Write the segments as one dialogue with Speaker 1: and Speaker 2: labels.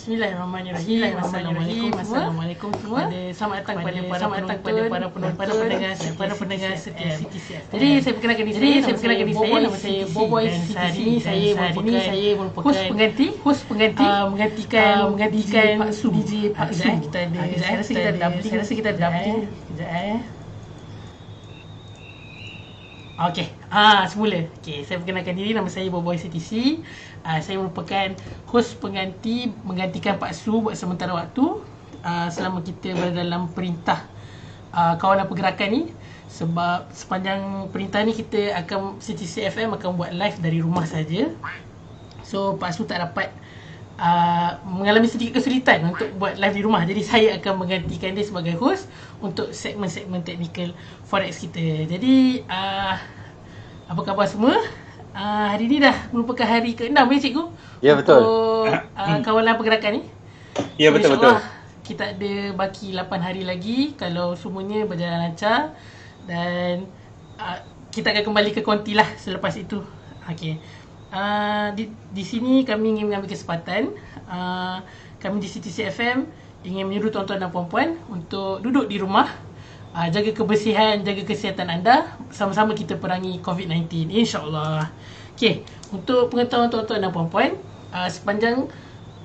Speaker 1: Bismillahirrahmanirrahim. Assalamualaikum semua. Selamat datang kepada para pendengar setia. Jadi saya perkenalkan diri saya, nama saya Boboy. Dan hari ini saya merupakan host pengganti menggantikan Pak Su. DJ Pak Su. Saya rasa kita ada dubbing. Okey, semula. Okey, saya perkenalkan diri, nama saya Boboy CTC. Saya merupakan host menggantikan Pak Su buat sementara waktu selama kita berada dalam perintah kawalan pergerakan ni. Sebab sepanjang perintah ni kita akan CTC FM akan buat live dari rumah saja. So Pak Su tak dapat mengalami sedikit kesulitan untuk buat live di rumah. Jadi saya akan menggantikan dia sebagai host untuk segmen-segmen teknikal forex kita. Jadi apa khabar semua? Hari ni dah merupakan hari ke-6 cikgu?
Speaker 2: Ya, betul.
Speaker 1: Untuk kawalan pergerakan ni.
Speaker 2: Ya, betul.
Speaker 1: Kita ada baki 8 hari lagi kalau semuanya berjalan lancar. Dan kita akan kembali ke konti lah selepas itu. Okey. Di sini kami ingin mengambil kesempatan, kami di CTC FM ingin menyuruh tuan-tuan dan puan-puan untuk duduk di rumah, jaga kebersihan, jaga kesihatan anda. Sama-sama kita perangi COVID-19, insyaAllah. Okey, untuk pengetahuan tuan-tuan dan puan-puan, sepanjang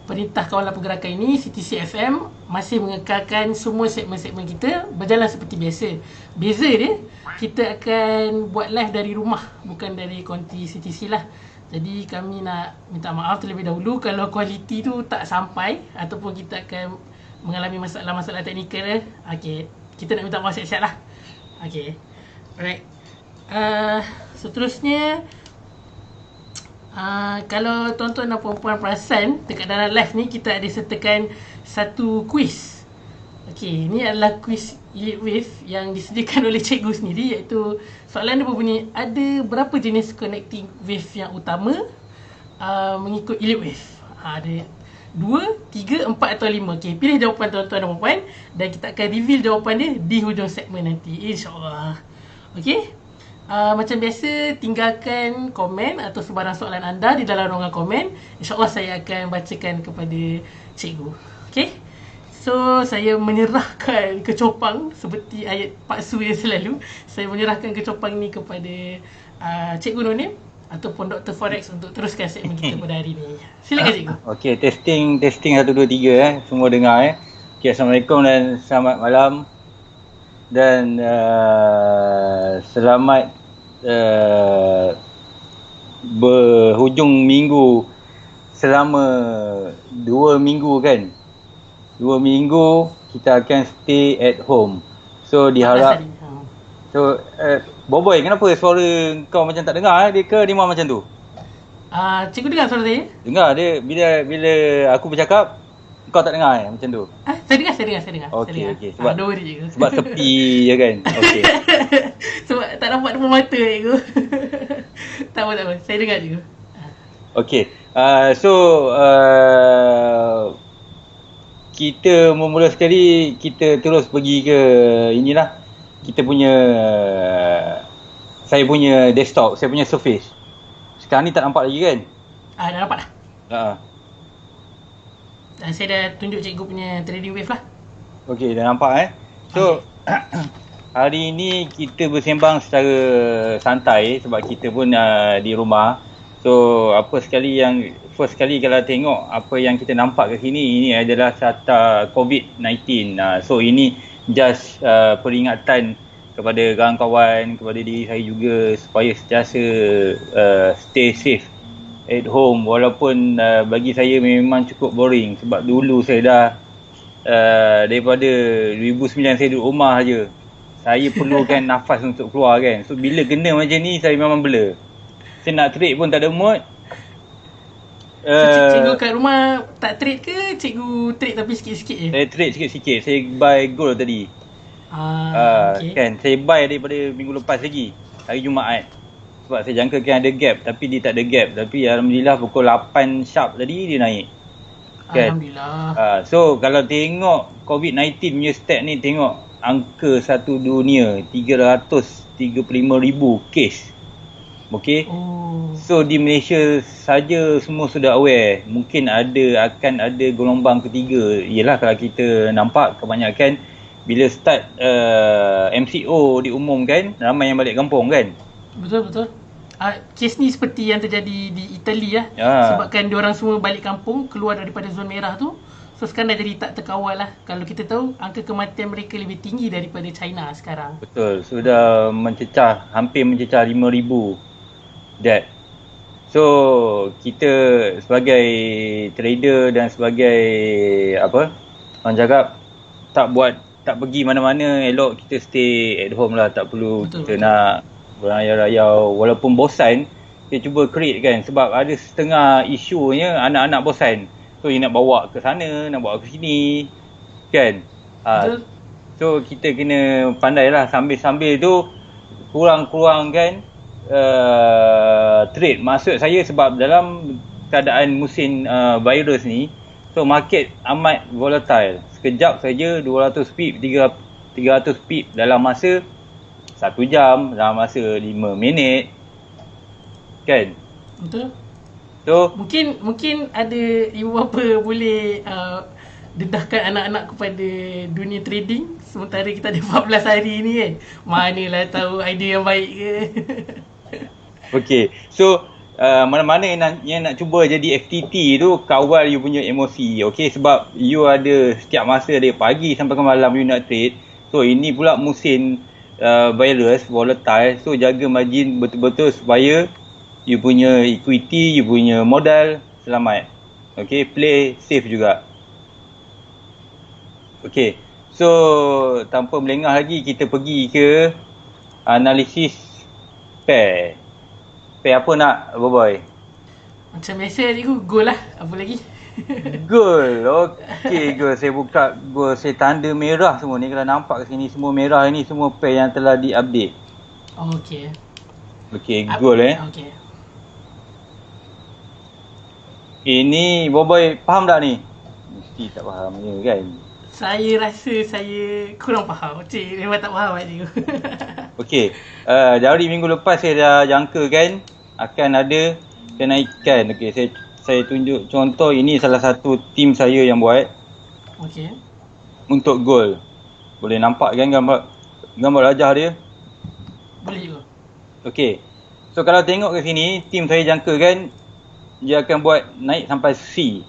Speaker 1: perintah kawalan pergerakan ini, CTC FM masih mengekalkan semua segmen-segmen kita berjalan seperti biasa. Beza dia, kita akan buat live dari rumah, bukan dari konti CTC lah. Jadi kami nak minta maaf terlebih dahulu kalau kualiti tu tak sampai ataupun kita akan mengalami masalah-masalah teknikal. Okey, kita nak minta maaf siap-siap lah. Okey, alright. Seterusnya, kalau tuan-tuan dan puan-puan perasan, dekat dalam live ni kita ada sertakan satu kuis. Okey, ini adalah kuis Elite Wave yang disediakan oleh cikgu sendiri, iaitu soalan dia berbunyi, ada berapa jenis connecting wave yang utama mengikut Elite Wave? Ada 2, 3, 4 atau 5. Okey, pilih jawapan tuan-tuan dan puan-puan dan kita akan reveal jawapan dia di hujung segmen nanti, insyaAllah. Okey, macam biasa, tinggalkan komen atau sebarang soalan anda di dalam ruangan komen. InsyaAllah saya akan bacakan kepada cikgu. Okey, so saya menyerahkan kecopang seperti ayat Pak Su yang selalu. Saya menyerahkan kecopang ni kepada Cikgu Nonim ataupun Dr. Forex untuk teruskan segmen kita pada hari ni. Silakan cikgu.
Speaker 2: Okey, testing 1 2 3 semua dengar Okey, Assalamualaikum dan selamat malam. Dan selamat berhujung minggu selama 2 minggu kan. 2 minggu kita akan stay at home. So diharap Boboy, kenapa suara kau macam tak dengar dia ke dia macam tu?
Speaker 1: Cikgu dengar suara saya?
Speaker 2: Dengar dia bila aku bercakap kau tak dengar macam tu.
Speaker 1: Saya dengar.
Speaker 2: Okey. Sebab
Speaker 1: don't worry, cikgu.
Speaker 2: Sebab sepi je kan. Okey.
Speaker 1: Sebab tak nampak depan mata cikgu. Tak apa. Saya dengar cikgu.
Speaker 2: Okey. Kita memula sekali kita terus pergi ke inilah kita punya saya punya desktop, saya punya Surface. Sekarang ni tak nampak lagi kan?
Speaker 1: Dah nampak dah. Dan saya dah tunjuk cikgu punya trading wave lah.
Speaker 2: Okey, dah nampak So hari ni kita bersembang secara santai sebab kita pun di rumah. So first sekali kalau tengok apa yang kita nampak kat sini, ini adalah data COVID-19. So ini just peringatan kepada kawan-kawan, kepada diri saya juga supaya sentiasa stay safe at home. Walaupun bagi saya memang cukup boring sebab dulu saya dah daripada 2009 saya duduk rumah je. Saya perlukan nafas untuk keluar kan. So bila kena macam ni saya memang blur. Saya nak trade pun tak ada mood.
Speaker 1: Cikgu kat rumah tak trade ke? Cikgu trade tapi sikit-sikit je?
Speaker 2: Saya trade sikit-sikit. Saya buy gold tadi. Okay. Kan, saya buy daripada minggu lepas lagi. Hari Jumaat. Sebab saya jangkakan ada gap. Tapi dia tak ada gap. Tapi Alhamdulillah pukul 8 sharp tadi dia naik. Kan?
Speaker 1: Alhamdulillah.
Speaker 2: So kalau tengok COVID-19 punya stat ni, tengok angka satu dunia 335,000 kes. Okay.
Speaker 1: Oh.
Speaker 2: So di Malaysia saja semua sudah aware. Mungkin akan ada gelombang ketiga. Yelah kalau kita nampak kebanyakan bila start MCO diumumkan, ramai yang balik kampung kan.
Speaker 1: Betul. Kes ni seperti yang terjadi di Itali lah.
Speaker 2: Ya.
Speaker 1: Sebabkan diorang semua balik kampung, keluar daripada zon merah tu. So sekarang dah jadi tak terkawal lah. Kalau kita tahu, angka kematian mereka lebih tinggi daripada China sekarang.
Speaker 2: Betul. Sudah hampir mencecah 5,000 death. So kita sebagai trader dan sebagai orang cakap tak pergi mana-mana, elok kita stay at home lah. Tak perlu kita nak berayau-rayau. Walaupun bosan, kita cuba create kan. Sebab ada setengah isunya anak-anak bosan. So dia nak bawa ke sana, nak bawa ke sini kan. So kita kena pandai lah sambil-sambil tu kurang-kurangkan trade. Maksud saya sebab dalam keadaan musim virus ni, so market amat volatile. Sekejap saja 200 pip, 300 pip dalam masa 1 jam, dalam masa 5 minit kan.
Speaker 1: Betul.
Speaker 2: So
Speaker 1: mungkin ada ibu bapa boleh dedahkan anak-anak kepada dunia trading sementara kita ada 14 hari ni kan. Manalah tahu idea yang baik ke.
Speaker 2: Okay. So mana-mana yang nak cuba jadi FTT tu, kawal you punya emosi. Okay. Sebab you ada setiap masa dari pagi sampai ke malam you nak trade. So ini pula musim virus volatile. So jaga margin betul-betul supaya you punya equity, you punya modal selamat. Okay, play safe juga. Okay, so tanpa melengah lagi, kita pergi ke analisis pair. Pair apa nak, Boy?
Speaker 1: Macam biasa cikgu, goal lah. Apa lagi?
Speaker 2: Goal. Okay, goal. Saya buka goal. Saya tanda merah semua ni. Kalau nampak kat sini semua merah ni, semua pair yang telah di-update.
Speaker 1: Okay.
Speaker 2: Okay, goal
Speaker 1: Okay.
Speaker 2: Ini Boy faham tak ni? Mesti tak faham je kan?
Speaker 1: Saya rasa saya kurang faham. Cik, memang tak faham cikgu.
Speaker 2: Okey. Dari minggu lepas saya dah jangkakan akan ada kenaikan. Okey, saya tunjuk contoh. Ini salah satu tim saya yang buat.
Speaker 1: Okey.
Speaker 2: Untuk gold. Boleh nampak kan gambar rajah dia?
Speaker 1: Boleh juga.
Speaker 2: Okey. So kalau tengok ke sini, tim saya jangkakan dia akan buat naik sampai C.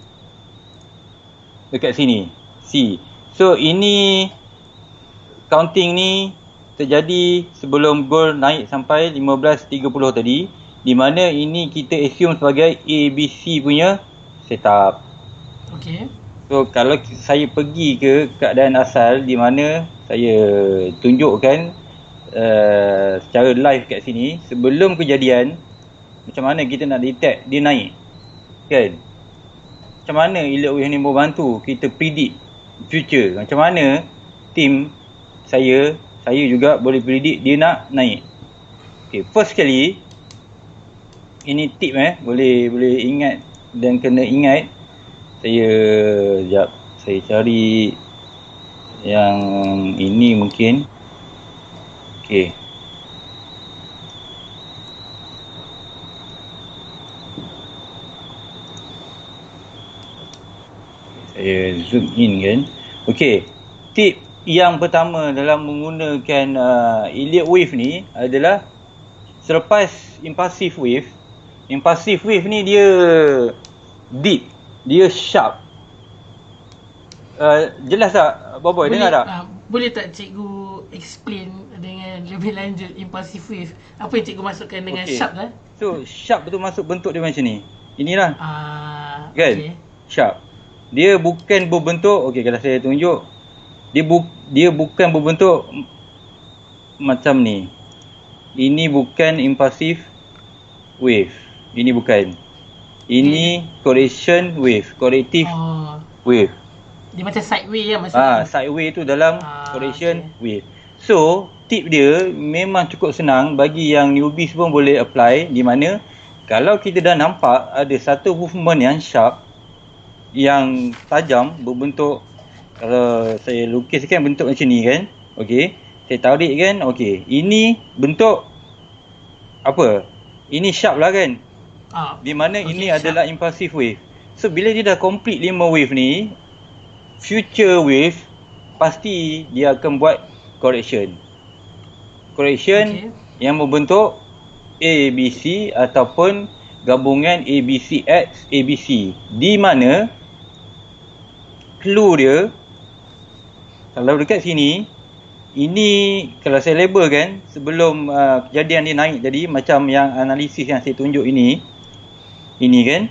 Speaker 2: Dekat sini. C. So ini counting ni terjadi sebelum gold naik sampai 15.30 tadi, di mana ini kita assume sebagai ABC punya setup.
Speaker 1: Okey.
Speaker 2: So kalau saya pergi ke keadaan asal di mana saya tunjukkan secara live kat sini, sebelum kejadian macam mana kita nak detect dia naik kan. Macam mana elite wave ni membantu kita predict future. Macam mana tim saya juga boleh predict dia nak naik. Okay, first kali ini tip boleh ingat dan kena ingat. Saya cari yang ini mungkin. Okay. Saya zoom in kan. Okay, tip yang pertama dalam menggunakan elite wave ni adalah selepas impulsive wave ni dia deep, dia sharp. Jelas tak Boy? Dengar tak?
Speaker 1: Boleh tak cikgu explain dengan lebih lanjut impulsive wave? Apa yang cikgu masukkan dengan sharp lah?
Speaker 2: So sharp tu masuk bentuk dia macam ni. Inilah. Kan?
Speaker 1: Okay.
Speaker 2: Sharp. Dia bukan berbentuk, okey kalau saya tunjuk, dia bukan berbentuk macam ni. Ini bukan impulsive wave. Ini bukan. Ini correction wave, corrective wave.
Speaker 1: Dia macam sideway lah maksudnya.
Speaker 2: Sideway tu dalam correction wave. So, tip dia memang cukup senang bagi yang newbies pun boleh apply, di mana kalau kita dah nampak ada satu movement yang sharp, yang tajam, berbentuk, kalau saya lukiskan bentuk macam ni kan. Okey, saya tarik kan. Okey, ini bentuk apa? Ini sharp lah kan. Di mana ini
Speaker 1: sharp.
Speaker 2: adalah impulsive wave. So bila dia dah complete 5 wave ni, future wave pasti dia akan buat correction. Yang membentuk ABC ataupun gabungan ABCX ABC. Di mana clue dia, kalau dekat sini, ini kalau saya label kan, sebelum kejadian dia naik tadi, macam yang analisis yang saya tunjuk ini kan.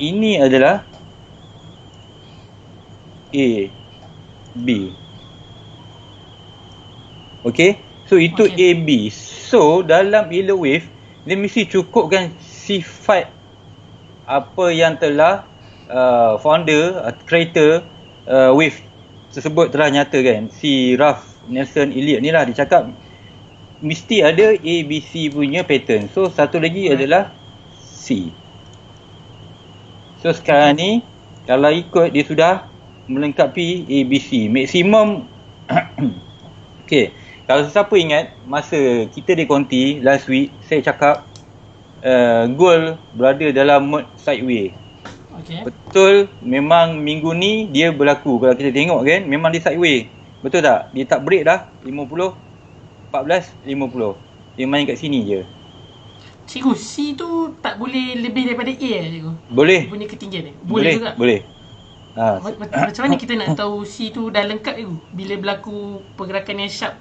Speaker 2: Ini adalah A, B. So itu AB. So dalam Euler wave, dia mesti cukupkan sifat apa yang telah founder, creator wave tersebut telah nyatakan. Si Ralph Nelson Elliot ni lah, dia cakap mesti ada ABC punya pattern. So satu lagi adalah C. So sekarang ni kalau ikut, dia sudah melengkapi ABC maksimum. Kalau sesiapa ingat masa kita di konti last week, saya cakap gold berada dalam mode sideway. Betul, memang minggu ni dia berlaku. Kalau kita tengok kan, memang dia sideway. Betul tak? Dia tak break dah. 50, 14, 50. Dia main kat sini je.
Speaker 1: Cikgu, C tu tak boleh lebih daripada A cikgu?
Speaker 2: Boleh.
Speaker 1: Punya ketinggian dia? Boleh juga?
Speaker 2: Boleh.
Speaker 1: Macam mana kita nak tahu C tu dah lengkap cikgu? Bila berlaku pergerakan yang sharp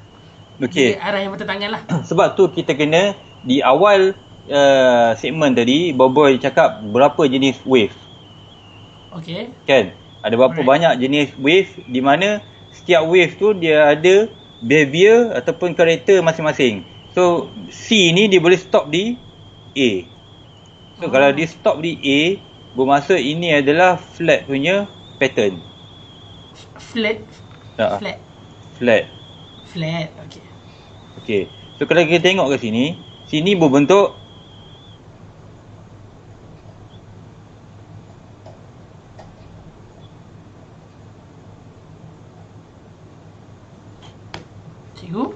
Speaker 1: di arah yang bertentangan lah.
Speaker 2: Sebab tu kita kena di awal segmen tadi, Boboy cakap berapa jenis wave. Kan? Ada berapa banyak jenis wave, di mana setiap wave tu dia ada behavior ataupun karakter masing-masing. So C ni dia boleh stop di A. So kalau dia stop di A, bermaksud ini adalah flat punya pattern.
Speaker 1: Flat.
Speaker 2: Okay. So kalau kita tengok ke sini, sini berbentuk
Speaker 1: cikgu.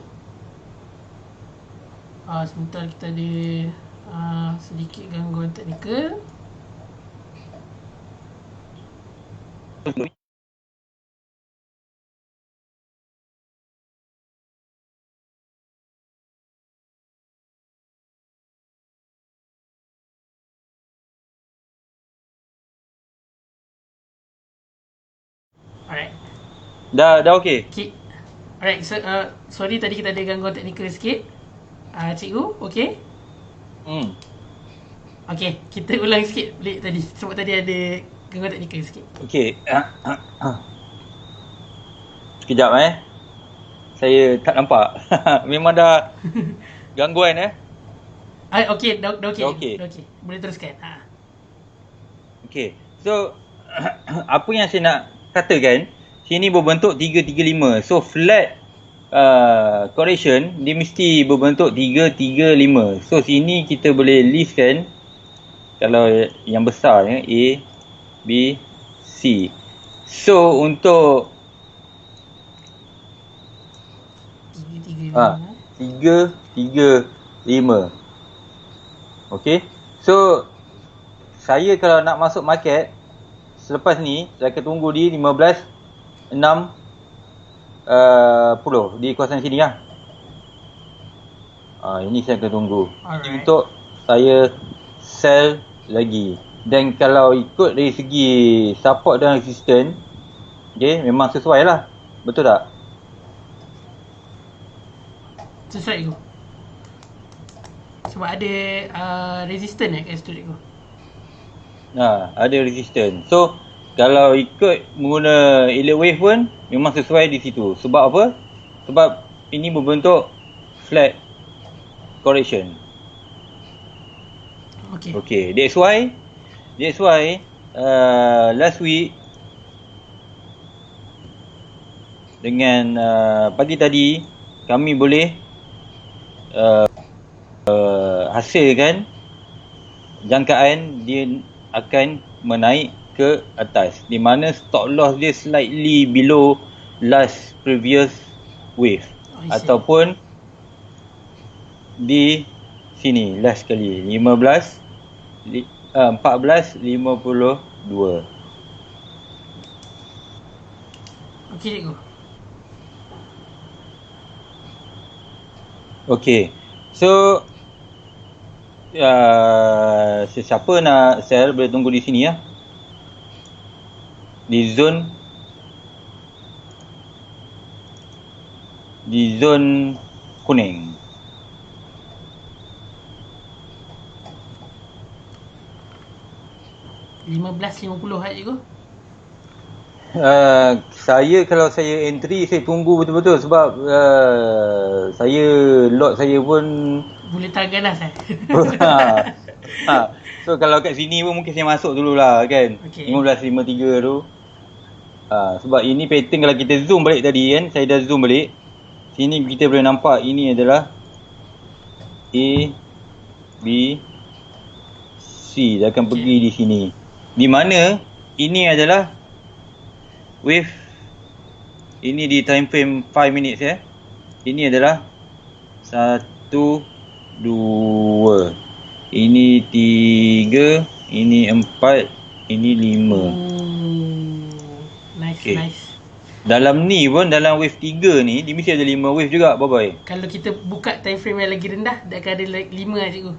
Speaker 1: Sebentar, kita ada sedikit gangguan teknikal. Alright.
Speaker 2: Dah okey.
Speaker 1: Alright, so, sorry tadi kita ada gangguan teknikal sikit. Cikgu, okey? Okey, kita ulang sikit balik tadi. Sebab tadi ada gangguan teknikal sikit.
Speaker 2: Okey. Sekejap saya tak nampak. Memang dah gangguan
Speaker 1: Okey, dah okey. Boleh teruskan.
Speaker 2: Okey. So apa yang saya nak katakan, sini berbentuk 335. So flat correction dia mesti berbentuk 335. So sini kita boleh listkan, kalau yang besar A, B, C. So untuk 335. Okey. So saya kalau nak masuk market selepas ni, saya akan tunggu di 15.60 di kawasan sini lah. Ini saya akan tunggu. Untuk saya sell lagi. Dan kalau ikut dari segi support dan resistance, memang sesuai lah. Betul tak?
Speaker 1: Sesuai tu. Sebab ada resistance kat situ cikgu.
Speaker 2: Ada resistance. So kalau ikut menggunakan Euler wave pun memang sesuai di situ. Sebab apa? Sebab ini membentuk flat correction. Okay. That's why last week dengan pagi tadi kami boleh hasilkan jangkaan dia akan menaik ke atas, di mana stop loss dia slightly below last previous wave, ataupun di sini last sekali. 14.52.
Speaker 1: Okey cikgu.
Speaker 2: Okey. So sesiapa nak sell boleh tunggu di sini ya. Di zone kuning.
Speaker 1: 15.50 cikgu.
Speaker 2: Saya kalau saya entry saya tunggu betul-betul sebab saya lot saya pun
Speaker 1: Boleh tahan ganas
Speaker 2: ha, ha. So kalau kat sini pun mungkin saya masuk dululah kan.
Speaker 1: Okey.
Speaker 2: 15.53 tu. Sebab ini pattern kalau kita zoom balik tadi kan, saya dah zoom balik. Sini kita boleh nampak ini adalah A, B, C. Dia akan pergi di sini. Di mana ini adalah wave. Ini di time frame 5 minutes ya. Ini adalah 1, 2. Ini 3, ini 4, ini 5.
Speaker 1: Nice,
Speaker 2: Okay.
Speaker 1: nice.
Speaker 2: Dalam ni pun, dalam wave 3 ni, dia mesti ada 5 wave juga, Boy.
Speaker 1: Kalau kita buka time frame yang lagi rendah, dia akan ada 5 lah cikgu.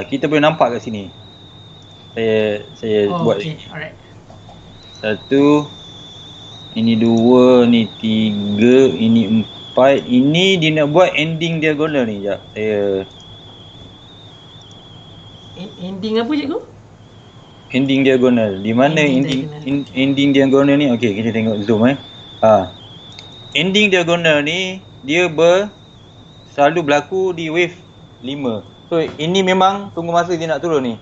Speaker 2: Kita boleh nampak kat sini. Saya buat
Speaker 1: okay.
Speaker 2: lagi.
Speaker 1: Alright.
Speaker 2: 1, ini 2, ni 3, ini 4. Ini dia nak buat ending diagonal ni. Sekejap, saya...
Speaker 1: Ending apa cikgu?
Speaker 2: Ending diagonal. Di mana ending diagonal ni? Okey, kita tengok zoom Ending diagonal ni dia selalu berlaku di wave 5. So ini memang tunggu masa dia nak turun ni.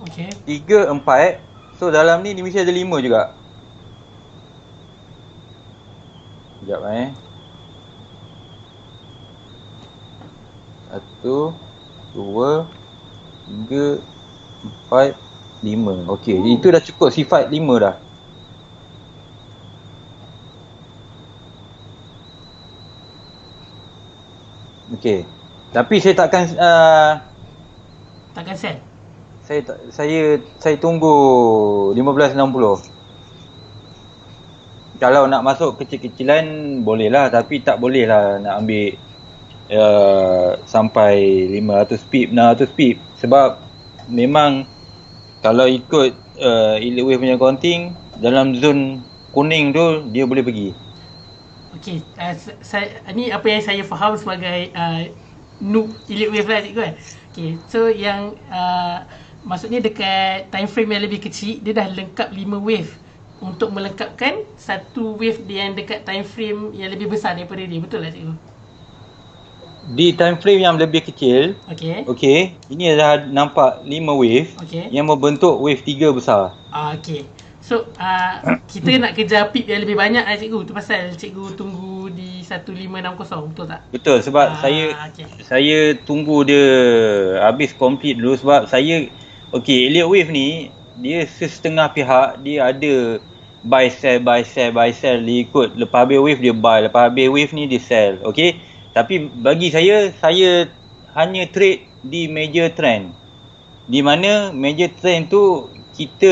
Speaker 1: Okey.
Speaker 2: 3, 4. So dalam ni dia mesti ada 5 juga. Sekejap 1, 2, 3, 4, 5. Okey, itu dah cukup sifat 5 dah. Okey. Tapi saya takkan
Speaker 1: takkan sell.
Speaker 2: Saya tunggu 15.60. Kalau nak masuk kecil-kecilan boleh lah, tapi tak boleh lah nak ambil sampai 500 pip, 600 pip. Sebab memang kalau ikut elite wave punya counting, dalam zone kuning tu dia boleh pergi.
Speaker 1: Okey, ni apa yang saya faham sebagai noob elite wave lah cikgu kan. Okey, so yang maksudnya dekat time frame yang lebih kecil, dia dah lengkap 5 wave untuk melengkapkan satu wave yang dekat time frame yang lebih besar daripada dia. Betul lah cikgu?
Speaker 2: Di time frame yang lebih kecil, okey, ini dah nampak 5 wave yang membentuk wave 3 besar.
Speaker 1: Okey. So, kita nak kejar pip yang lebih banyak lah cikgu. Tu pasal cikgu tunggu di 1560, betul tak?
Speaker 2: Betul, sebab saya tunggu dia habis complete dulu sebab saya, okey, elite wave ni dia setengah pihak, dia ada buy sell, dia ikut. Lepas habis wave dia buy, lepas habis wave ni dia sell, okey. Tapi bagi saya hanya trade di major trend. Di mana major trend tu kita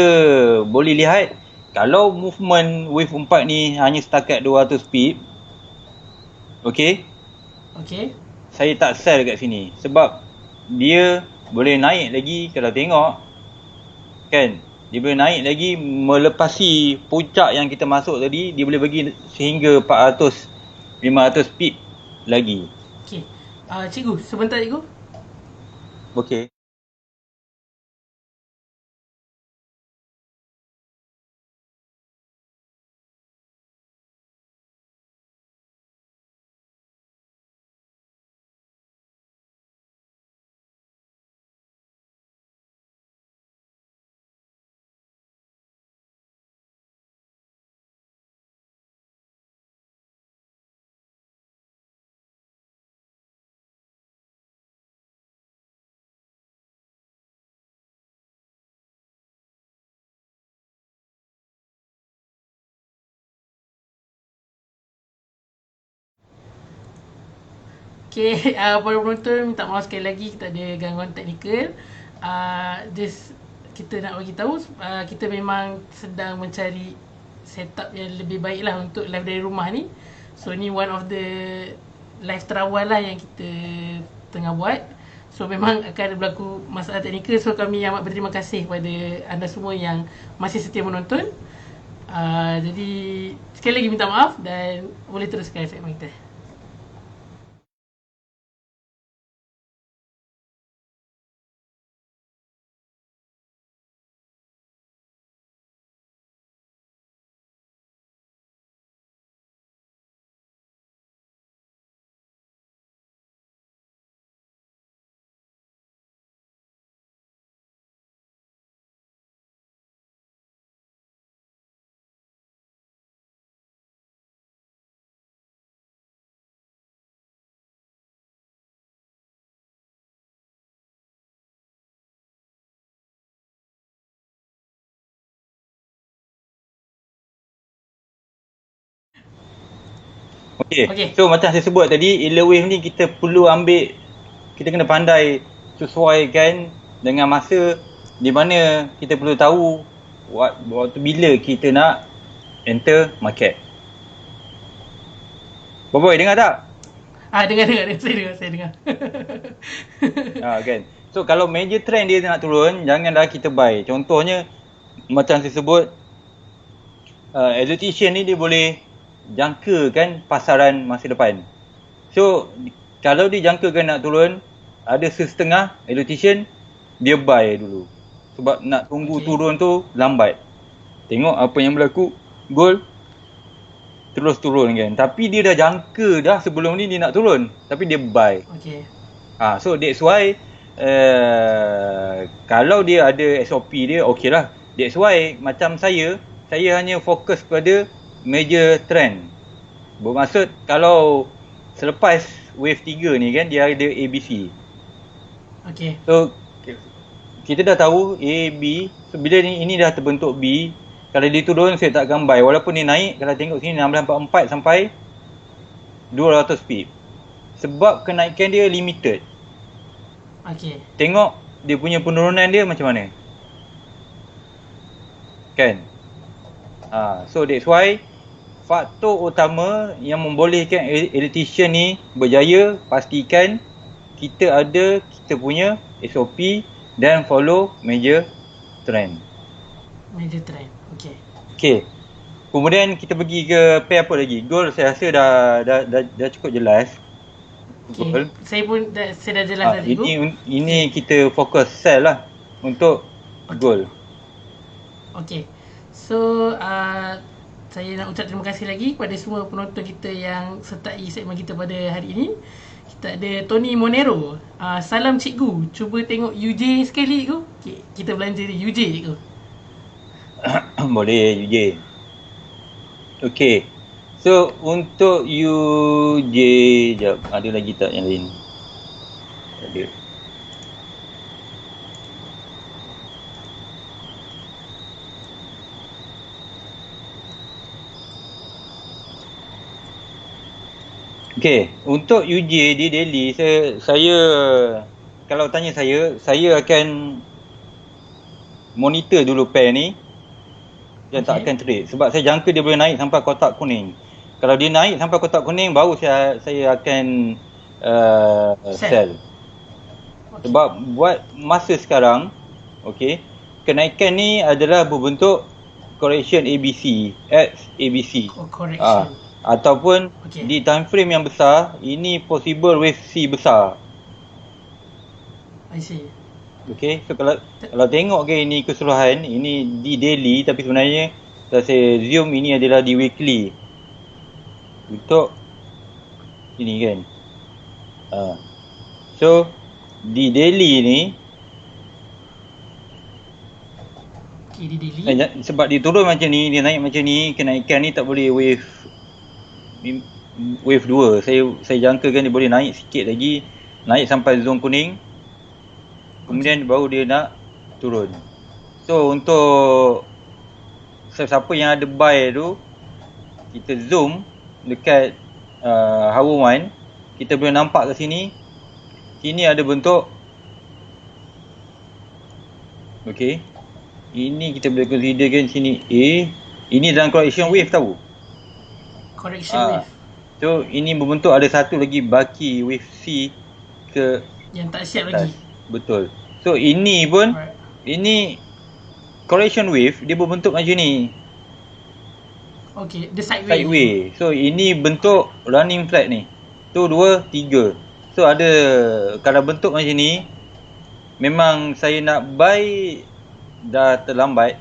Speaker 2: boleh lihat kalau movement wave 4 ni hanya setakat 200 pip. Okey. Saya tak sell kat sini sebab dia boleh naik lagi. Kalau tengok kan, dia boleh naik lagi melepasi puncak yang kita masuk tadi. Dia boleh pergi sehingga 400, 500 pip lagi.
Speaker 1: Okey. Cikgu, sebentar cikgu.
Speaker 2: Okey.
Speaker 1: Okay, para penonton minta maaf sekali lagi kita ada gangguan teknikal. Just kita nak bagi tahu kita memang sedang mencari setup yang lebih baik lah untuk live dari rumah ni. So ni one of the live terawal lah yang kita tengah buat. So memang akan berlaku masalah teknikal. So kami amat berterima kasih kepada anda semua yang masih setia menonton. Jadi sekali lagi minta maaf dan boleh teruskan segmen kita.
Speaker 2: Okay. So macam saya sebut tadi, Earwave ni kita perlu ambil, kita kena pandai sesuaikan dengan masa di mana kita perlu tahu waktu bila kita nak enter market. Boboy dengar tak?
Speaker 1: Dengar. Saya dengar.
Speaker 2: Kan. So kalau major trend dia nak turun, janganlah kita buy. Contohnya macam saya sebut, exotic ni dia boleh jangkakan pasaran masa depan. So kalau dia jangkakan nak turun, ada setengah exotic dia buy dulu. Sebab nak tunggu turun tu lambat. Tengok apa yang berlaku, gold terus turun kan. Tapi dia dah jangka dah sebelum ni dia nak turun, tapi dia buy. So that's why kalau dia ada SOP dia, okey lah. That's why macam saya hanya fokus pada major trend. Bermaksud kalau selepas wave 3 ni kan, dia ada ABC. So kita dah tahu A, B. So bila ini dah terbentuk B, kalau dia turun saya tak akan buy. Walaupun dia naik, kalau tengok sini 1644 sampai 200 pip. Sebab kenaikan dia limited. Tengok dia punya penurunan dia macam mana. Kan? So that's why faktor utama yang membolehkan elitician ni berjaya, pastikan kita punya SOP dan follow major trend. Okay. Kemudian kita pergi ke pair apa lagi? Gold saya rasa dah cukup jelas.
Speaker 1: Gold. Saya dah jelas tadi.
Speaker 2: Ini kita fokus sell lah untuk gold.
Speaker 1: Okay. So saya nak ucap terima kasih lagi kepada semua penonton kita yang sertai segmen kita pada hari ini. Kita ada Tony Monero. Salam cikgu. Cuba tengok UJ sekali tu. Okay, kita belanja di UJ tu.
Speaker 2: Boleh UJ. Okay. So untuk UJ, jap, ada lagi tak yang lain? Ada. Okay, untuk UJ di daily, saya kalau tanya saya akan monitor dulu pair ni dan tak akan trade. Sebab saya jangka dia boleh naik sampai kotak kuning. Kalau dia naik sampai kotak kuning, baru saya akan sell. Sebab buat masa sekarang, kenaikan ni adalah berbentuk correction ABC, XABC.
Speaker 1: Correction.
Speaker 2: Ataupun di time frame yang besar, ini possible wave C besar.
Speaker 1: I see.
Speaker 2: Okay, so kalau tengok ini keseluruhan, ini di daily, tapi sebenarnya saya zoom ini adalah di weekly. Untuk ini kan. So di daily ni,
Speaker 1: di daily.
Speaker 2: Sebab dia turun macam ni, dia naik macam ni, kenaikan ni tak boleh wave 2. Saya jangkakan dia boleh naik sikit lagi, naik sampai zon kuning. Kemudian baru dia nak turun. So untuk siapa yang ada buy tu, kita zoom dekat Hawa 1, kita boleh nampak kat sini. Sini ada bentuk. Okey. Ini kita boleh considerkan sini A. Ini dalam correction wave tahu.
Speaker 1: Correction wave.
Speaker 2: So ini berbentuk ada satu lagi baki wave C ke
Speaker 1: Yang tak siap
Speaker 2: atas.
Speaker 1: lagi.
Speaker 2: Betul. So ini pun
Speaker 1: Alright.
Speaker 2: ini correction wave dia berbentuk macam ni.
Speaker 1: Okay, the sideway.
Speaker 2: Sideway. So ini bentuk running flat ni. Tu 2, 3. So ada kalau bentuk macam ni memang saya nak buy dah terlambat.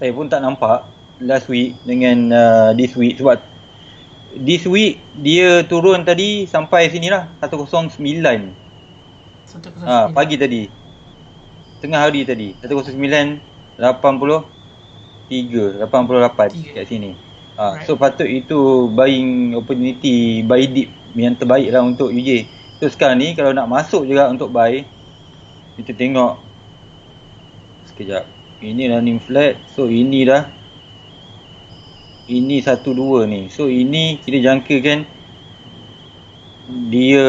Speaker 2: Saya pun tak nampak last week dengan this week sebab this week dia turun tadi sampai sini lah 109.
Speaker 1: 109.
Speaker 2: Pagi tadi. Tengah hari tadi 109 88 kat sini.
Speaker 1: Right.
Speaker 2: So patut itu buying opportunity, buy dip yang terbaik lah untuk UJ. So sekarang ni kalau nak masuk juga untuk buy, kita tengok sekejap. Ini running flat. So ini dah. Ini 1, 2 ni. So ini kita jangkakan dia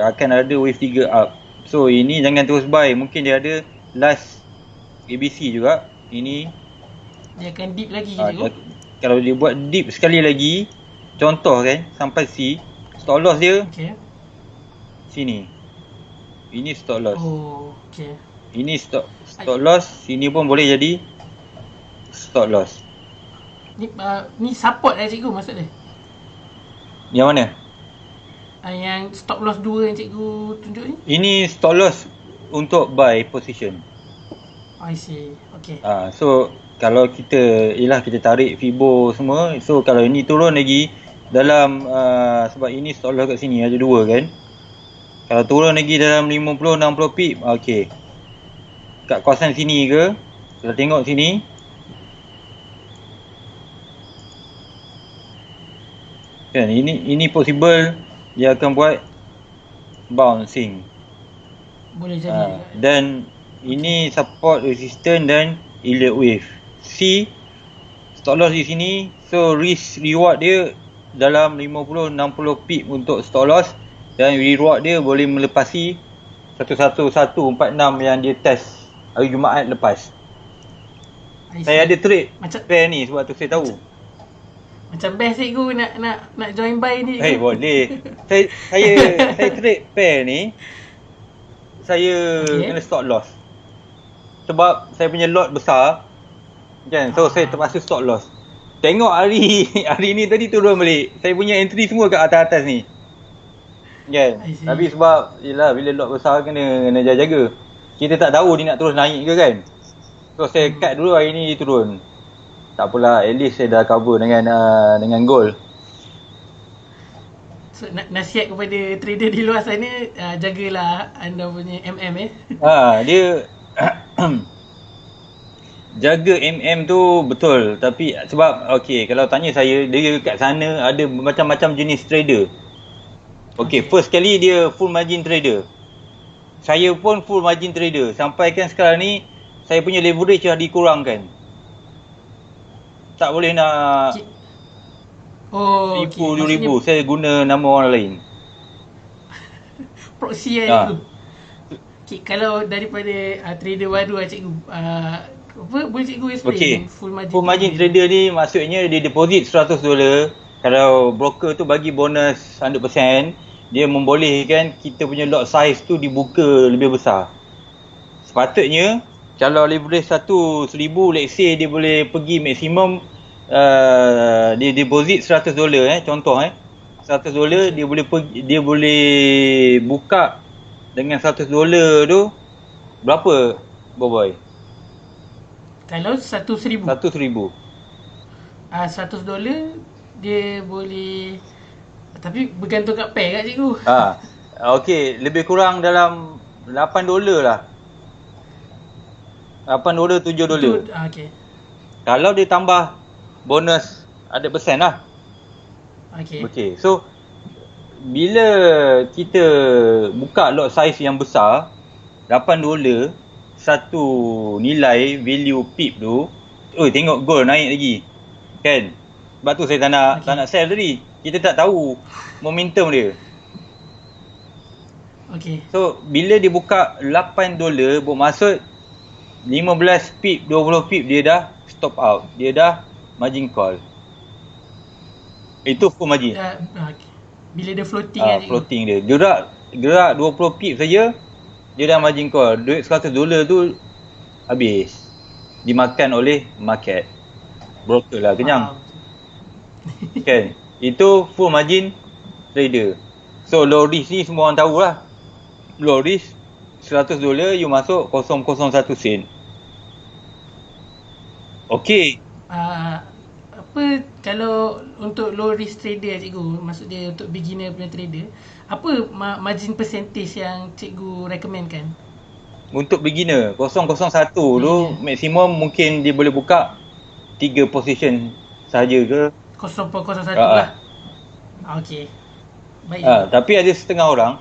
Speaker 2: akan ada wave 3 up. So ini jangan terus buy. Mungkin dia ada last ABC juga. Ini
Speaker 1: dia akan deep lagi gitu.
Speaker 2: kalau dia buat deep sekali lagi, contoh kan sampai C, stop loss dia sini. Ini stop loss.
Speaker 1: Oh, okey.
Speaker 2: Ini stop loss, sini pun boleh jadi stop loss.
Speaker 1: Ni support lah cikgu maksud dia.
Speaker 2: Yang mana?
Speaker 1: Yang stop loss 2 yang cikgu tunjuk ni.
Speaker 2: Ini stop loss untuk buy position.
Speaker 1: I see. Okay.
Speaker 2: So kalau kita tarik Fibo semua, so kalau ini turun lagi dalam sebab ini stop loss kat sini ada 2 kan. Kalau turun lagi dalam 50-60 pip, okey. Kat kawasan sini ke, kita tengok sini. Kan ini possible dia akan buat bouncing.
Speaker 1: Boleh jadi.
Speaker 2: Dan ini support, resistance dan Elliott wave. C stop loss di sini. So risk reward dia dalam 50-60 pip untuk stop loss dan reward dia boleh melepasi 11146 yang dia test hari Jumaat lepas. Saya ada trade pair ni sebab tu saya tahu.
Speaker 1: Macam best cikgu nak join buy ni.
Speaker 2: Boleh. saya trade pair ni. Saya kena stop loss. Sebab saya punya lot besar. Kan? So saya terpaksa stop loss. Tengok hari ni tadi turun balik. Saya punya entry semua kat atas-atas ni. Kan? Tapi sebab yelah bila lot besar kena jaga-jaga. Kita tak tahu dia nak terus naik ke kan. So saya cut dulu hari ni dia turun. Tak apalah, at least saya dah cover dengan gold.
Speaker 1: So nasihat kepada trader di luar sana, jagalah anda punya MM
Speaker 2: dia jaga MM tu betul. Tapi sebab kalau tanya saya, dia kat sana ada macam-macam jenis trader. First kali dia full margin trader. Saya pun full margin trader. Sampai kan sekarang ni saya punya leverage dah dikurangkan. Tak boleh nak tipu 2,000. Saya guna nama orang lain.
Speaker 1: Proxy kan cikgu. Kalau daripada trader baru lah cikgu, boleh cikgu explain full margin
Speaker 2: trader ni maksudnya dia deposit $100. Kalau broker tu bagi bonus 100%, dia membolehkan kita punya lot size tu dibuka lebih besar. Sepatutnya kalau leverage 1,000, let's say dia boleh pergi maksimum dia deposit $100 contoh $100 dia boleh buka dengan $100 tu berapa boy?
Speaker 1: Kalau 100,000.
Speaker 2: $100,000
Speaker 1: dia boleh, tapi bergantung kat pair kat cikgu.
Speaker 2: Lebih kurang dalam $8 lah. $8, $7. Kalau dia tambah bonus 100% lah. So bila kita buka lot size yang besar, $8 satu nilai value pip tu, tengok gold naik lagi. Kan? Sebab tu saya tak nak sell tadi. kita tak tahu momentum dia.
Speaker 1: Okay.
Speaker 2: So bila dia buka $8, bermaksud 15 pip, 20 pip dia dah stop out. Dia dah margin call. Itu full margin.
Speaker 1: Okay. Bila dia floating kan cikgu?
Speaker 2: Floating dia. Gerak 20 pip saja, dia dah margin call. Duit $100 tu habis. Dimakan oleh market. Broker lah, kenyang. Kan? Itu full margin trader. So low risk ni semua orang tahulah. Low risk $100 you masuk 0.01 sen. Okey.
Speaker 1: Apa kalau untuk low risk trader cikgu, maksud dia untuk beginner punya trader, apa margin percentage yang cikgu recommendkan?
Speaker 2: Untuk beginner 0.01 tu maksimum mungkin dia boleh buka 3 position saja ke
Speaker 1: 0.01 lah. Okey. Baik.
Speaker 2: Tapi ada setengah orang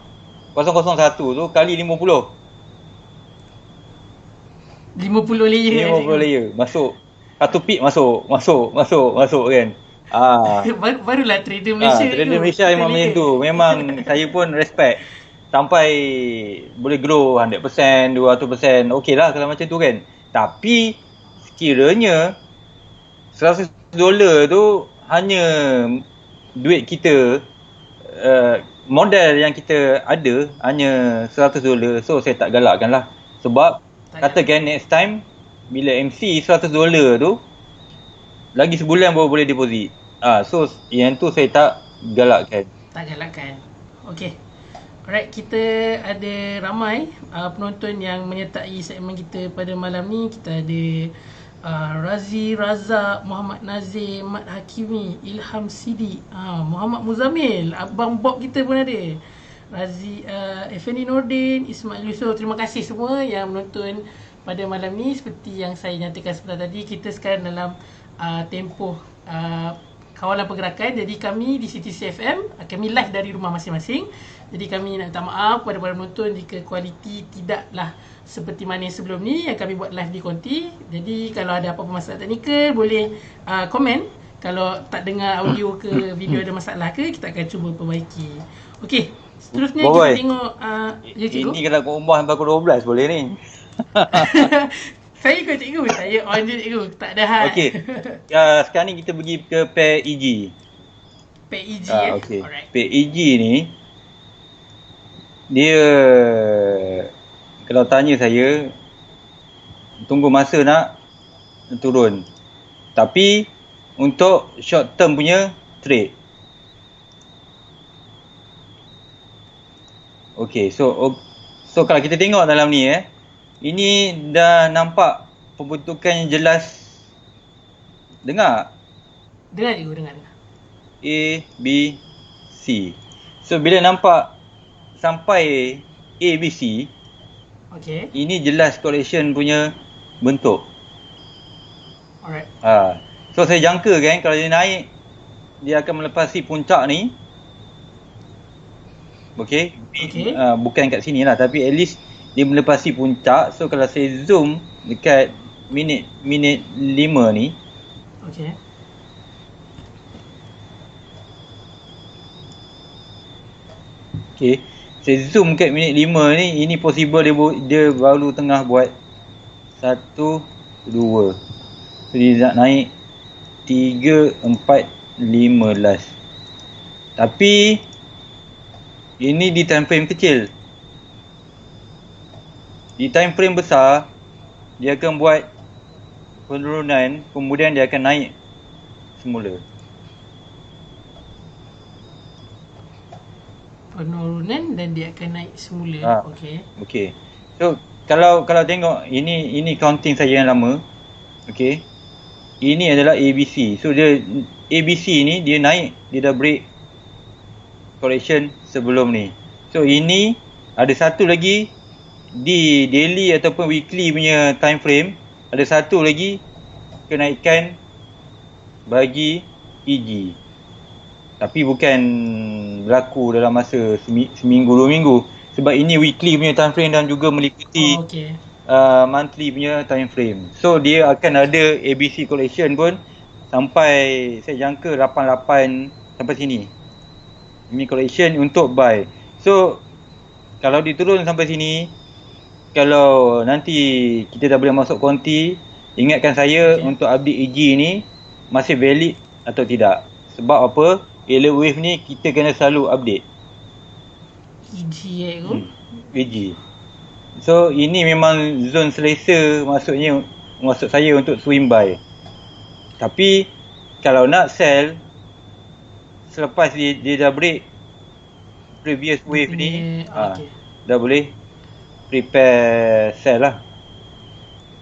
Speaker 2: 0.01 tu kali 50.
Speaker 1: 50 layer.
Speaker 2: 50 layer. Masuk. 1 pip masuk kan.
Speaker 1: Barulah trader Malaysia tu.
Speaker 2: Trader Malaysia memang macam tu. Memang saya pun respect. Sampai boleh grow 100%, 200%. Okey lah kalau macam tu kan. Tapi sekiranya $100 tu hanya duit kita, modal yang kita ada hanya $100. So saya tak galakkan lah. Sebab katakan next time bila MC $100 tu lagi sebulan baru boleh deposit. So yang tu saya tak galakkan.
Speaker 1: Okey. Alright, kita ada ramai penonton yang menyertai segmen kita pada malam ni. Kita ada Razi Razak, Muhammad Nazir, Mat Hakimi, Ilham Sidi, Muhammad Muzamil, Abang Bob kita pun ada, Razi, Effendi Nordin, Ismail Yusof. Terima kasih semua yang menonton pada malam ni. Seperti yang saya nyatakan sebentar tadi, kita sekarang dalam tempoh kawalan pergerakan. Jadi kami di CTC FM, kami live dari rumah masing-masing. Jadi kami nak minta maaf kepada para penonton jika kualiti tidaklah seperti mana yang sebelum ni yang kami buat live di Konti. Jadi kalau ada apa-apa masalah teknikal, boleh komen. Kalau tak dengar audio ke video ada masalah ke, kita akan cuba perbaiki. Okey, seterusnya kita tengok
Speaker 2: ini kalau kat rumah sampai pukul 12 boleh ni.
Speaker 1: Saya ikut cikgu, saya on je cikgu, tak ada hal.
Speaker 2: Okey. Sekarang ni kita pergi ke pair EG.
Speaker 1: Pair EG
Speaker 2: okay.
Speaker 1: Alright.
Speaker 2: Pair EG ni dia, kalau tanya saya, tunggu masa nak turun. Tapi untuk short term punya trade. Okey, so kalau kita tengok dalam ni ini dah nampak pembentukan yang jelas. Dengar
Speaker 1: cikgu, dengar.
Speaker 2: A, B, C. So bila nampak sampai A, B, C, ini jelas correction punya bentuk.
Speaker 1: Alright.
Speaker 2: So saya jangka kan kalau dia naik, dia akan melepasi puncak ni. Okey. Bukan kat sini lah, tapi at least dia melepasi puncak. So kalau saya zoom dekat minit 5 ni. Okey. Saya zoom kat minit 5 ni, ini possible dia baru tengah buat 1, 2. So dia nak naik 3, 4, 15. Tapi ini di time frame kecil. Di time frame besar, dia akan buat penurunan, kemudian dia akan naik semula.
Speaker 1: Penurunan dan dia akan naik semula.
Speaker 2: Okey. So kalau tengok ini counting saya yang lama. Okey. Ini adalah ABC. So dia ABC ni dia naik, dia dah break correction sebelum ni. So ini ada satu lagi di daily ataupun weekly punya time frame, ada satu lagi kenaikan bagi EG. Tapi bukan berlaku dalam masa seminggu 2 minggu, sebab ini weekly punya time frame dan juga meliputi monthly punya time frame. So dia akan ada ABC correction pun sampai saya jangka 88 sampai sini. Ini correction untuk buy. So kalau diturun sampai sini, kalau nanti kita dah boleh masuk konti, ingatkan saya untuk update EG ni masih valid atau tidak. Sebab apa? Alert wave ni kita kena selalu update.
Speaker 1: EG tu.
Speaker 2: EG. So ini memang zone selesa maksud saya untuk swing buy. Tapi kalau nak sell selepas dia dah break previous wave ni, dah boleh prepare sell lah.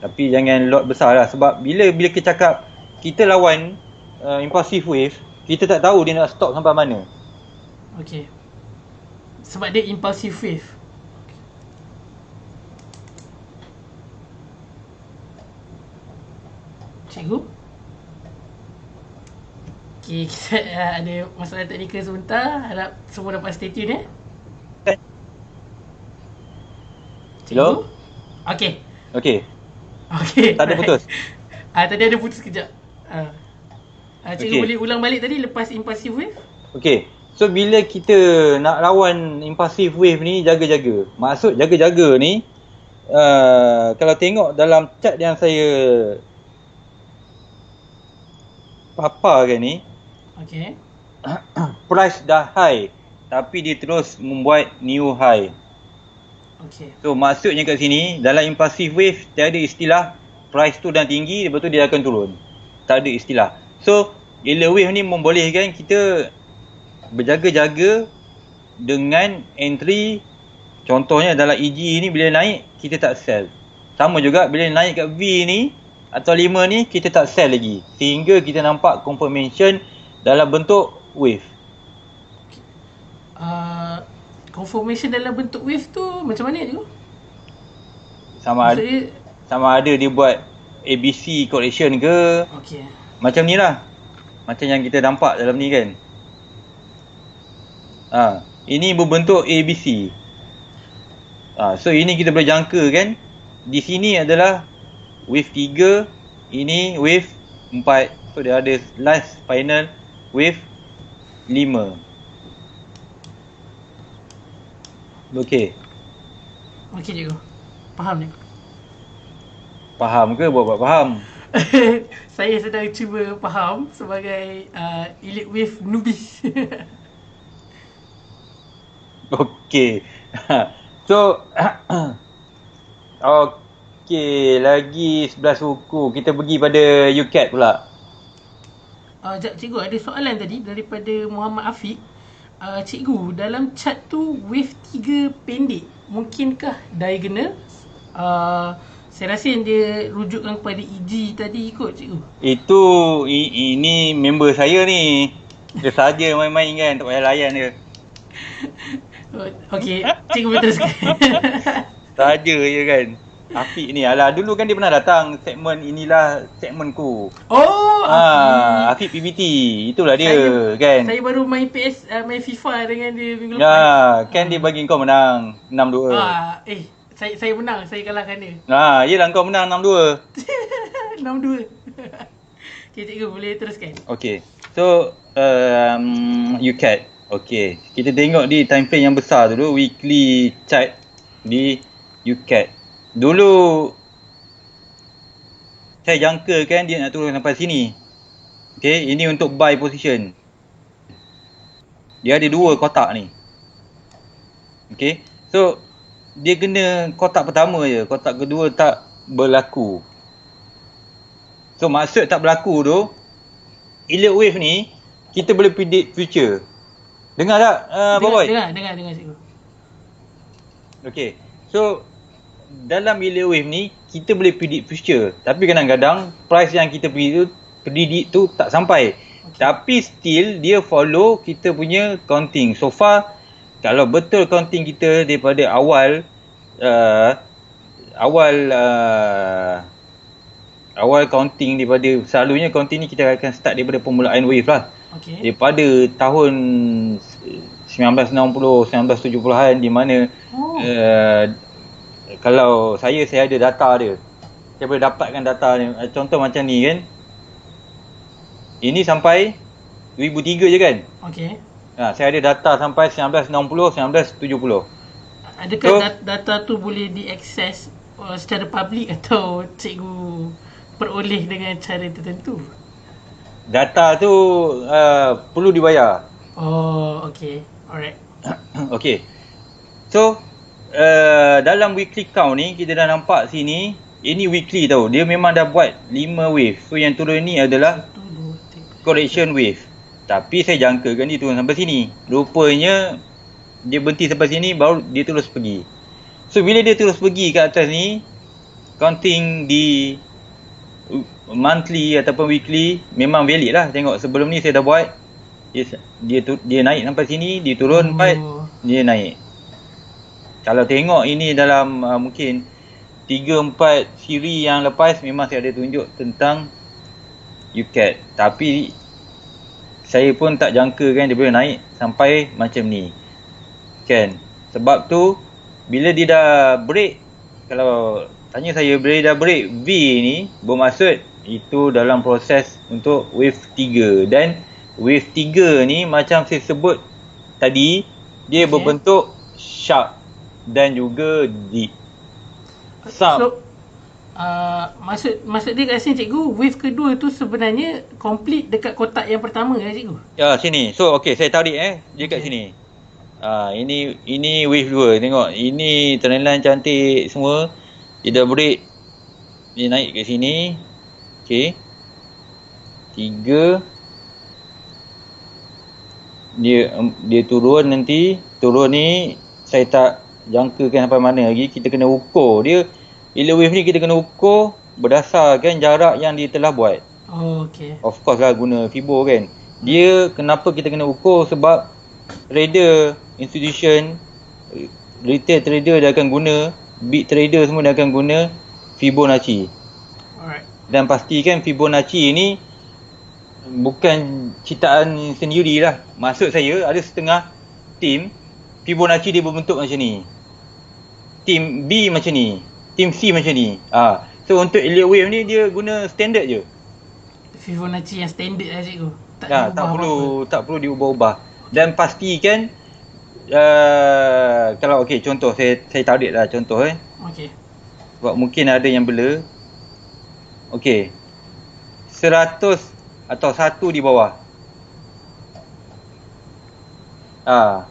Speaker 2: Tapi jangan lot besar lah, sebab bila kita cakap kita lawan impulsive wave, kita tak tahu dia nak stop sampai mana.
Speaker 1: Okay. Sebab dia impulsive wave. Cikgu? Okay, kita ada masalah teknikal sebentar. Harap semua dapat stay tune
Speaker 2: Hello?
Speaker 1: Okay.
Speaker 2: Okay. Tak ada
Speaker 1: Right.
Speaker 2: putus.
Speaker 1: Tadi ada putus kejap. Cikgu boleh ulang balik tadi lepas impulsive wave?
Speaker 2: Okay. So bila kita nak lawan impulsive wave ni, jaga-jaga. Maksud jaga-jaga ni, kalau tengok dalam chart yang saya paparkan ni,
Speaker 1: Okay.
Speaker 2: price dah high tapi dia terus membuat new high.
Speaker 1: Okay.
Speaker 2: So maksudnya kat sini, dalam impulsive wave tiada istilah price tu dah tinggi lepas tu dia akan turun. Tak ada istilah. So alert wave ni membolehkan kita berjaga-jaga dengan entry. Contohnya dalam EG ni bila naik kita tak sell. Sama juga bila naik kat V ni atau 5 ni kita tak sell lagi, sehingga kita nampak confirmation dalam bentuk wave.
Speaker 1: Confirmation dalam bentuk wave tu macam mana tu?
Speaker 2: Sama ada dia buat ABC correction ke.
Speaker 1: Okay.
Speaker 2: Macam ni lah. Macam yang kita nampak dalam ni kan. Ini berbentuk ABC. So ini kita boleh jangka kan. Di sini adalah wave 3, ini wave 4. So dia ada last final wave 5. Okay.
Speaker 1: Okay cikgu. Faham ni?
Speaker 2: Faham ke buat faham?
Speaker 1: Saya sedang cuba faham sebagai elite wave newbie.
Speaker 2: Okay. So okay, lagi 11 suku. Kita pergi pada UCAT pula.
Speaker 1: Cikgu ada soalan tadi daripada Muhammad Afiq. Cikgu, dalam chart tu wave 3 pendek, mungkinkah diagonal? Saya rasa yang dia rujukkan kepada EG tadi kot cikgu.
Speaker 2: Itu ini member saya ni. Dia saja main-main kan, tak payah layan dia.
Speaker 1: Okay, cikgu boleh teruskan.
Speaker 2: Saja je kan. Afiq ni, alah dulu kan dia pernah datang segmen inilah segmenku.
Speaker 1: Oh,
Speaker 2: Afiq PBT. Itulah dia kan.
Speaker 1: Saya baru main main FIFA dengan dia minggu lepas.
Speaker 2: Kan dia bagi kau menang 6-2.
Speaker 1: Saya menang, saya kalahkan dia.
Speaker 2: Yelah kau menang 6-2.
Speaker 1: 6-2. Okay cikgu boleh teruskan.
Speaker 2: Okay. So UCAT. Okay. Kita tengok di time frame yang besar dulu, weekly chart di UCAT. Dulu saya jangkakan dia nak turun sampai sini. Okay, ini untuk buy position. Dia ada 2 kotak ni. Okay, so dia kena kotak pertama je, kotak kedua tak berlaku. So maksud tak berlaku tu, alert wave ni kita boleh predict future. Dengar tak Boboy?
Speaker 1: Dengar cikgu.
Speaker 2: Okay, so dalam alert wave ni kita boleh predict future, tapi kadang-kadang price yang kita predict tu tak sampai. Tapi still dia follow kita punya counting. So far kalau betul counting kita daripada awal counting, daripada selalunya counting ni kita akan start daripada permulaan wave lah.
Speaker 1: Okay.
Speaker 2: Daripada tahun 1960 1970-an, di mana kalau saya ada data dia. Saya boleh dapatkan data ni. Contoh macam ni kan. Ini sampai 2003 je kan.
Speaker 1: Okey.
Speaker 2: Saya ada data sampai 1960, 1970.
Speaker 1: Adakah
Speaker 2: So-
Speaker 1: data tu boleh diakses secara public atau cikgu peroleh dengan cara tertentu?
Speaker 2: Data tu perlu dibayar.
Speaker 1: Oh, okey. Alright.
Speaker 2: Okey. So dalam weekly count ni kita dah nampak sini, ini weekly tau. Dia memang dah buat 5 wave. So yang turun ni adalah
Speaker 1: 1, 2, 3.
Speaker 2: correction wave. Tapi saya jangkakan dia turun sampai sini. Rupanya dia berhenti sampai sini baru dia terus pergi. So bila dia terus pergi ke atas ni, counting di monthly ataupun weekly memang valid lah. Tengok sebelum ni saya dah buat, dia naik sampai sini, dia turun empat, dia naik. Kalau tengok ini dalam mungkin 3-4 siri yang lepas memang saya ada tunjuk tentang UCAT. Tapi saya pun tak jangka kan dia boleh naik sampai macam ni. Kan? Sebab tu bila dia dah break, kalau tanya saya bila dia dah break V ni, bermaksud itu dalam proses untuk wave 3. Dan wave 3 ni macam saya sebut tadi, dia berbentuk sharp dan juga deep.
Speaker 1: So, maksud dia kat sini cikgu, wave kedua tu sebenarnya complete dekat kotak yang pertama kan cikgu?
Speaker 2: Ya, sini. So okey, saya tarik dia kat sini. Ini wave 2. Tengok, ini trendline cantik semua. Dia dah break. Dia naik ke sini. Okey. 3. Dia turun nanti. Turun ni saya tak jangkakan sampai mana lagi. Kita kena ukur dia. Bila wave ni kita kena ukur berdasarkan jarak yang dia telah buat.
Speaker 1: Oh, okey.
Speaker 2: Of course lah guna Fibo kan. Dia kenapa kita kena ukur, sebab trader, institution, retail trader dia akan guna, big trader semua dia akan guna Fibonacci.
Speaker 1: Alright.
Speaker 2: Dan pastikan Fibonacci ni bukan ciptaan sendirilah. Maksud saya ada setengah tim Fibonacci dia berbentuk macam ni. Tim B macam ni. Tim C macam ni. So untuk Elliott wave ni dia guna standard je.
Speaker 1: Fibonacci yang standard lah cikgu.
Speaker 2: Tak perlu diubah-ubah. Dan pastikan kalau okey, contoh saya tarik lah contoh
Speaker 1: Okey.
Speaker 2: sebab mungkin ada yang bela. Okey. 100 atau 1 di bawah.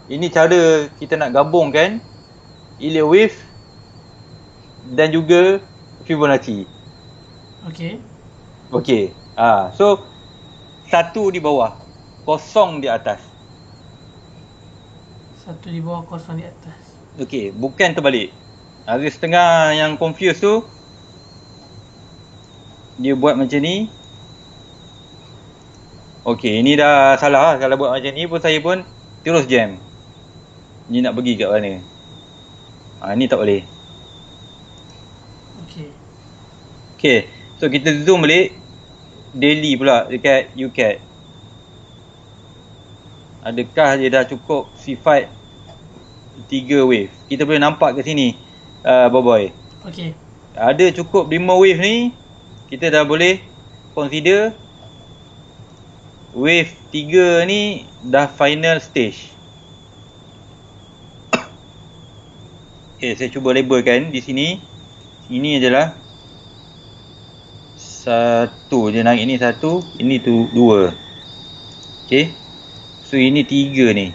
Speaker 2: Ini cara kita nak gabungkan Elliott wave dan juga Fibonacci.
Speaker 1: Okey.
Speaker 2: Okey. So 1 di bawah, 0 di atas.
Speaker 1: 1 di bawah, 0 di atas.
Speaker 2: Okey, bukan terbalik. Ada setengah yang confused tu, dia buat macam ni. Okey, ini dah salah lah. Kalau buat macam ni pun saya pun terus jam. Ni nak pergi kat mana? Ni tak boleh.
Speaker 1: Okey.
Speaker 2: Okey, so kita zoom balik daily pula dekat UCAT. Adakah dia dah cukup sifat 3 wave? Kita boleh nampak kat sini, Boboy.
Speaker 1: Okey.
Speaker 2: Ada cukup 5 wave ni, kita dah boleh consider wave 3 ni dah final stage. Okay, saya cuba labelkan di sini. Ini adalah 1, dia naik ni 1, ini tu 2. Okay, so ini 3 ni,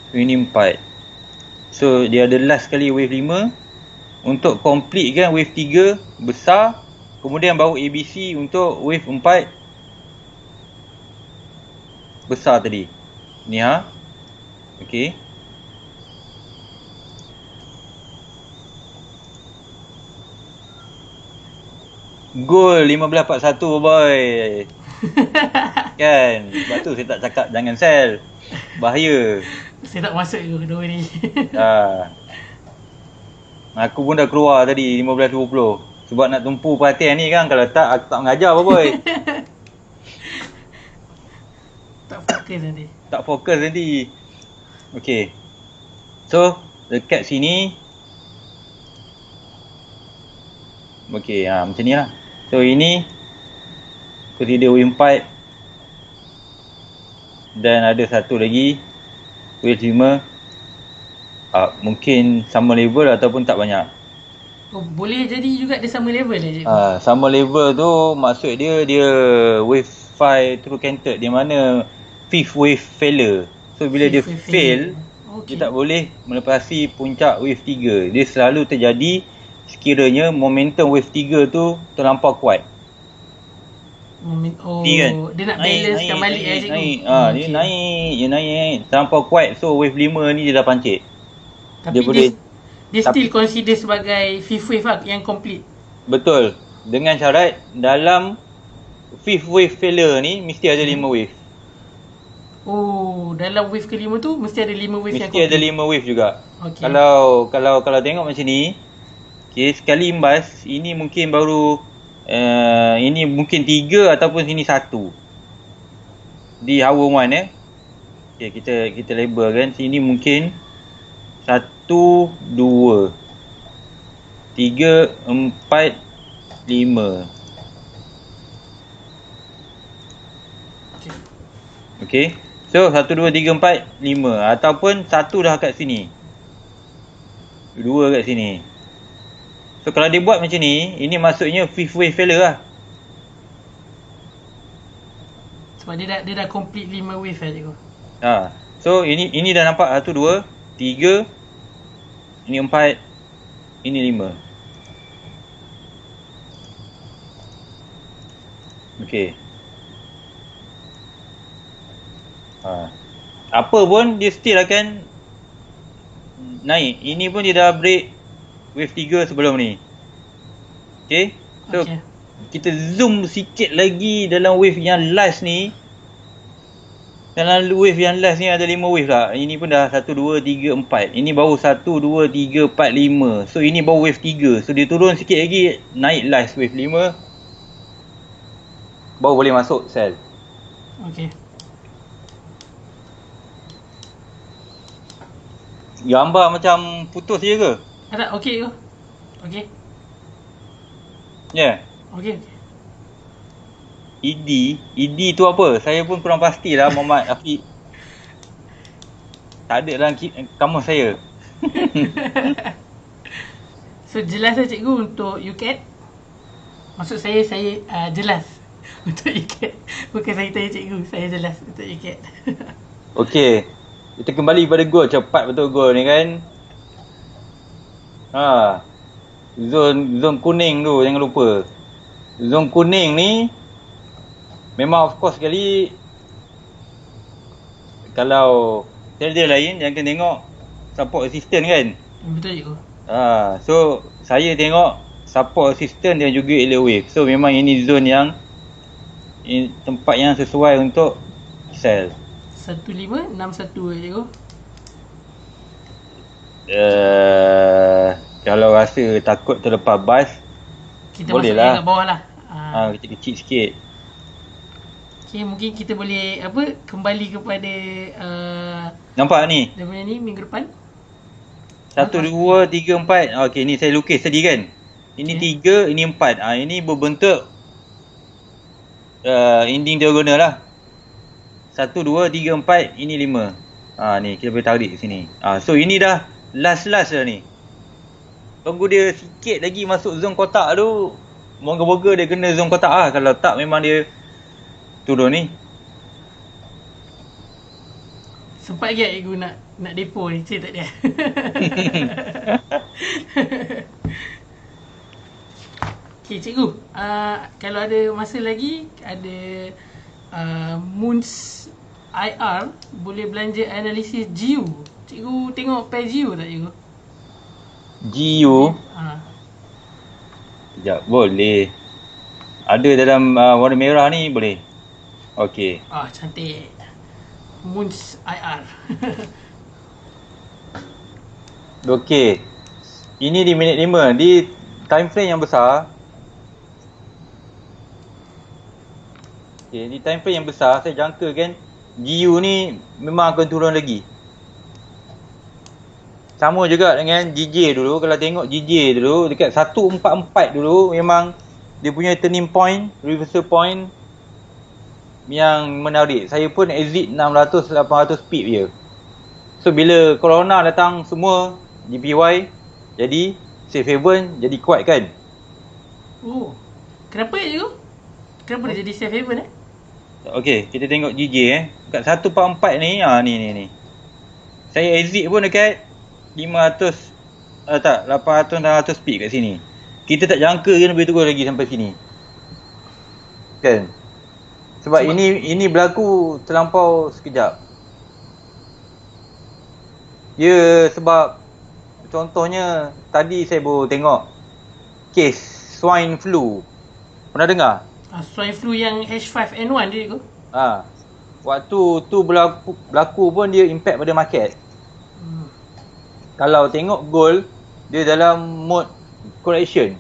Speaker 2: so ini 4. So dia ada last kali wave 5 untuk complete kan wave 3 besar, kemudian baru ABC untuk wave 4 besar tadi. Ni okey. Goal 1541 boy. Kan? Sebab tu saya tak cakap jangan sell. Bahaya.
Speaker 1: Saya tak masuk ke kedua ni.
Speaker 2: Aku pun dah keluar tadi 15.20. Sebab nak tumpu perhatian ni kan. Kalau tak, aku tak mengajar apa boy.
Speaker 1: Tak fokus nanti.
Speaker 2: Tak fokus nanti. Okay. So, dekat sini. Okay, macam ni lah. So, ini consider wave 4. dan ada satu lagi wave 5. Mungkin sama level ataupun tak banyak.
Speaker 1: Oh, boleh jadi juga dia sama level je cikgu.
Speaker 2: Sama level tu maksud dia wave 5 truncated, di mana fifth wave failure. So bila dia
Speaker 1: Fifth wave
Speaker 2: fail,
Speaker 1: Okay.
Speaker 2: dia tak boleh melepasi puncak wave 3. Dia selalu terjadi sekiranya momentum wave 3 tu terlampau kuat.
Speaker 1: Oh,
Speaker 2: Kan?
Speaker 1: dia nak balancekan balik cikgu.
Speaker 2: Dia naik terlampau kuat. So wave 5 ni dia dah pancit.
Speaker 1: Tapi
Speaker 2: dia
Speaker 1: dia still consider sebagai fifth wave lah, yang complete.
Speaker 2: Betul. Dengan syarat dalam fifth wave failure ni mesti ada 5 wave.
Speaker 1: Oh, dalam wave kelima tu mesti ada 5 wave yang
Speaker 2: Mesti ada 5 wave juga.
Speaker 1: Okay.
Speaker 2: Kalau tengok macam ni, okay, sekali imbas ini mungkin baru ini mungkin 3 ataupun sini 1 di hour 1 Okay, kita label kan. Sini mungkin 1, 2, 3, 4, 5. Okay. So 1, 2, 3, 4, 5. Ataupun 1 dah kat sini, 2 kat sini. So kalau dia buat macam ni, ini maksudnya fifth wave failure lah.
Speaker 1: Sebab dia dah complete 5 wave lah cikgu.
Speaker 2: So ini dah nampak 1, 2, 3, ini 4, ini 5. Okay. Apa pun dia still akan naik. Ini pun dia dah break wave 3 sebelum ni. Okay. So kita zoom sikit lagi dalam wave yang last ni. Dalam wave yang last ni ada 5 wave lah. Ini pun dah 1, 2, 3, 4. Ini baru 1, 2, 3, 4, 5. So ini baru wave 3. So dia turun sikit lagi, naik last wave 5. Baru boleh masuk sell.
Speaker 1: Okay.
Speaker 2: Gambar macam putus je ke?
Speaker 1: Tak, okay ke? Okay.
Speaker 2: Ya. Yeah.
Speaker 1: Okay.
Speaker 2: ED tu apa? Saya pun kurang pastilah Muhammad Afiq. Tak ada dalam kamus saya.
Speaker 1: So jelas lah cikgu untuk UCAT. Maksud saya jelas untuk UCAT. Bukan saya tanya cikgu, saya jelas untuk UCAT.
Speaker 2: Okey. Kita kembali pada gol. Cepat betul gol ni kan. Zon kuning tu jangan lupa. Zon kuning ni memang of course sekali, kalau dia lain jangan tengok support assistant kan.
Speaker 1: Betul cikgu.
Speaker 2: So saya tengok support assistant dan juga alert wave. So memang ini zone yang tempat yang sesuai untuk sell.
Speaker 1: 1561 cikgu.
Speaker 2: Kalau rasa takut terlepas bas,
Speaker 1: kita
Speaker 2: boleh
Speaker 1: masuk
Speaker 2: lah.
Speaker 1: kat bawah lah.
Speaker 2: Kecil-kecil sikit.
Speaker 1: Okay, mungkin kita boleh kembali kepada
Speaker 2: Nampak ni?
Speaker 1: dia punya ni minggu depan.
Speaker 2: 1, 2, 3, 4. Okey, ni saya lukis tadi kan. Ini 3, ini 4. Ini berbentuk ending diagonal lah. 1, 2, 3, 4. Ini 5. Ni kita boleh tarik sini. So ini dah last dah ni. Tunggu dia sikit lagi masuk zon kotak tu. Moga-moga dia kena zon kotak lah. Kalau tak memang dia turun ni.
Speaker 1: Sempat lagi cikgu nak depo ni, cik tak dia. Okay cikgu, kalau ada masa lagi, ada Moons IR boleh belanja analisis GU. Cikgu tengok pair GU tak cikgu?
Speaker 2: GU? Sekejap, boleh. Ada dalam warna merah ni boleh. Okey.
Speaker 1: Cantik. Moons IR.
Speaker 2: Okey. Ini di minit 5. Di time frame yang besar. Okey, di time frame yang besar saya jangkakan GU ni memang akan turun lagi. Sama juga dengan GJ dulu. Kalau tengok GJ dulu dekat 144 dulu, memang dia punya turning point, reversal point yang menarik. Saya pun exit 600-800 pip je. So bila corona datang semua JPY jadi safe haven jadi kuat kan.
Speaker 1: Oh. Kenapa je tu? Kenapa dia jadi safe haven
Speaker 2: Okey, kita tengok GJ Kat 144 ni, ni. Saya exit pun dekat 500 tak 800-900 pip kat sini. Kita tak jangka kan boleh turun lagi sampai sini. Kan? Sebab ini berlaku terlampau sekejap. Ya, sebab contohnya tadi saya baru tengok kes swine flu. Pernah dengar?
Speaker 1: Swine flu yang H5N1 dia tu.
Speaker 2: Waktu tu berlaku pun dia impact pada market. Kalau tengok gold, dia dalam mode correction.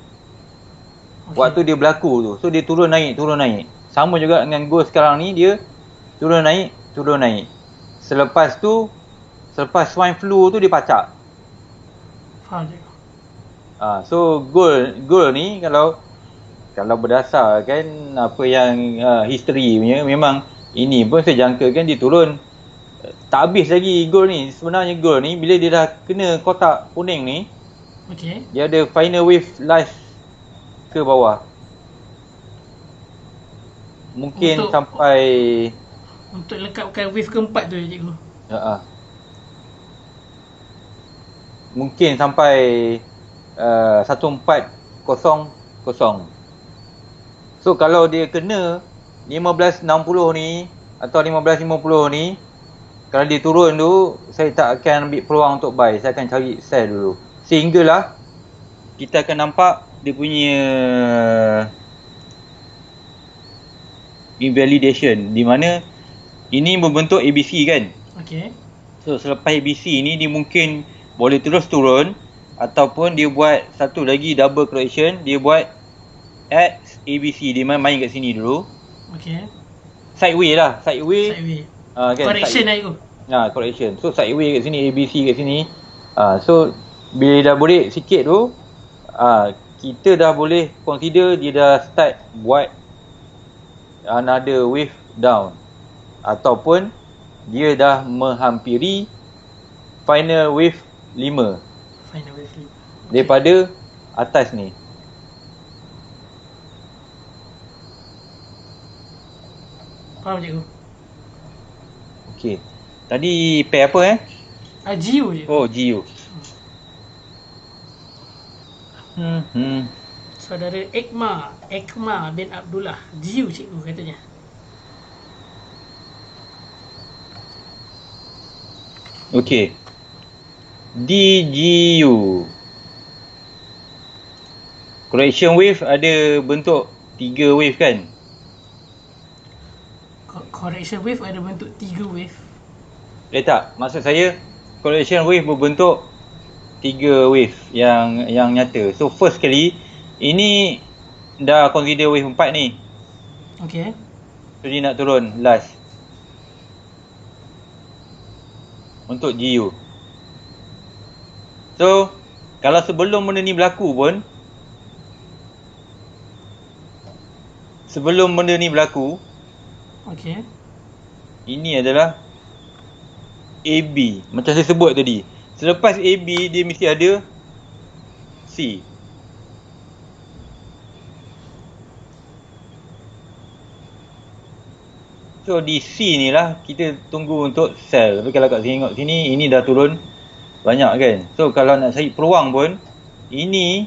Speaker 2: Waktu dia berlaku tu. So dia turun naik. Sama juga dengan gold sekarang ni, dia turun naik. Selepas swine flu tu dia pacak.
Speaker 1: Faham je.
Speaker 2: So gold ni kalau berdasarkan apa yang history punya, memang ini pun saya jangkakan dia turun. Tak habis lagi gold ni. Sebenarnya gold ni bila dia dah kena kotak kuning ni, dia ada final wave life ke bawah. Mungkin sampai
Speaker 1: untuk lengkapkan wave keempat tu cikgu.
Speaker 2: Mungkin sampai 1400. So kalau dia kena 1560 ni atau 1550 ni, kalau dia turun tu, saya tak akan ambil peluang untuk buy. Saya akan cari sell dulu. Sehinggalah kita akan nampak dia punya invalidation, di mana ini membentuk ABC kan. So selepas ABC ni dia mungkin boleh terus turun, ataupun dia buat satu lagi double correction. Dia buat X ABC, dia main kat sini dulu. Sideway. Kan,
Speaker 1: correction lah itu.
Speaker 2: Correction. So sideway kat sini, ABC kat sini. So bila dah boleh sikit tu, kita dah boleh consider dia dah start buat another wave down, ataupun dia dah menghampiri final wave 5 daripada atas ni.
Speaker 1: Faham cikgu?
Speaker 2: Okey. Tadi pair apa
Speaker 1: GU je.
Speaker 2: GU.
Speaker 1: Saudara Ekma bin Abdullah. GU cikgu katanya.
Speaker 2: Okey. DGU. Correction wave ada bentuk 3 wave kan?
Speaker 1: Correction wave ada bentuk 3 wave.
Speaker 2: Tak, maksud saya correction wave berbentuk 3 wave yang nyata. So first kali ini dah consider wave 4 ni. So dia nak turun last untuk GU. So kalau sebelum benda ni berlaku pun, ini adalah AB. Macam saya sebut tadi, selepas AB dia mesti ada C. So di C ni lah kita tunggu untuk sell. Tapi kalau kat sini tengok sini, ini dah turun banyak kan. So kalau nak cari peluang pun, ini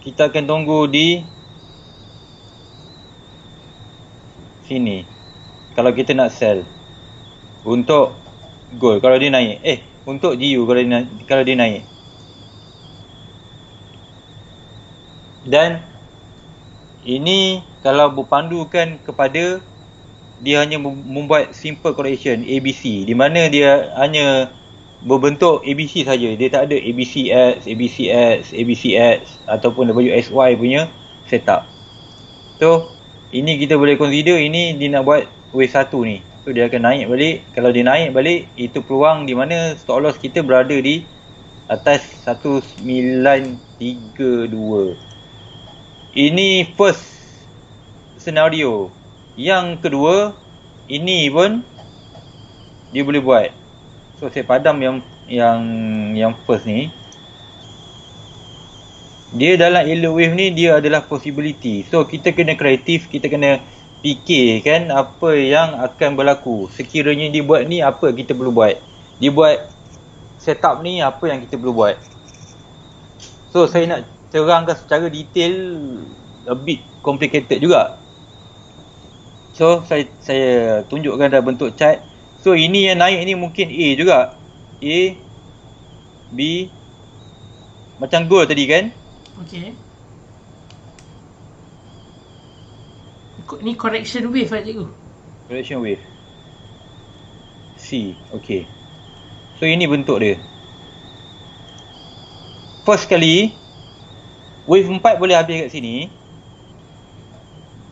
Speaker 2: kita akan tunggu di sini kalau kita nak sell untuk gold kalau dia naik, untuk GU kalau dia naik. Dan ini kalau berpandukan kepada dia hanya membuat simple correction ABC, di mana dia hanya berbentuk ABC saja. Dia tak ada ABCX, ABCX ataupun WSY punya setup. So ini kita boleh consider ini dia nak buat wave 1 ni. So dia akan naik balik. Kalau dia naik balik, itu peluang di mana stop loss kita berada di atas 1932. Ini first senario. Yang kedua, ini pun dia boleh buat. So saya padam yang first ni. Dia dalam yellow wave ni dia adalah possibility. So kita kena kreatif, kita kena fikir kan apa yang akan berlaku. Sekiranya dia buat ni, apa kita perlu buat. Dia buat setup ni, apa yang kita perlu buat. So saya nak terangkan secara detail, a bit complicated juga. So saya tunjukkan dalam bentuk chart. So ini yang naik ni mungkin A juga. A, B, macam gold tadi kan.
Speaker 1: Okay. Ni correction wave lah cikgu.
Speaker 2: Correction wave. C, okay. So ini bentuk dia. First kali wave 4 boleh habis kat sini.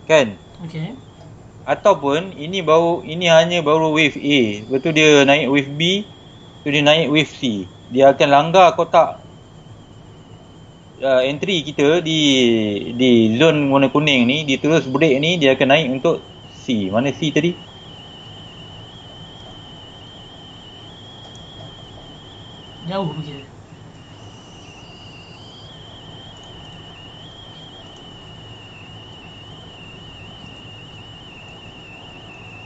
Speaker 2: Kan?
Speaker 1: Okay.
Speaker 2: Ataupun ini hanya baru wave A. Lepas tu dia naik wave B, tu dia naik wave C. Dia akan langgar kotak entry kita di zone warna kuning ni. Dia terus break ni, dia akan naik untuk C. Mana C tadi?
Speaker 1: Jauh pergi.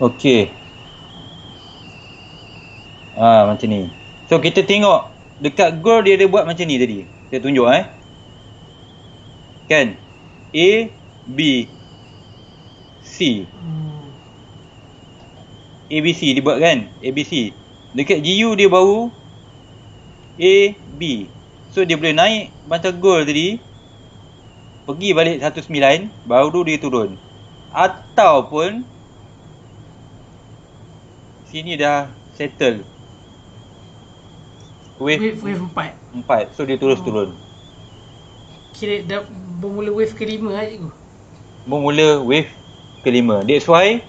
Speaker 2: Okey. Macam ni. So kita tengok dekat goal dia ada buat macam ni tadi. Saya tunjuk Kan? A, B, C. ABC dia buat kan? ABC. Dekat GU dia baru A, B. So dia boleh naik macam goal tadi, pergi balik 19, baru dia turun. Ataupun sini dah settle wave 4. So dia terus turun.
Speaker 1: Kira dah bermula wave kelima lah cikgu.
Speaker 2: Bermula wave kelima. That's why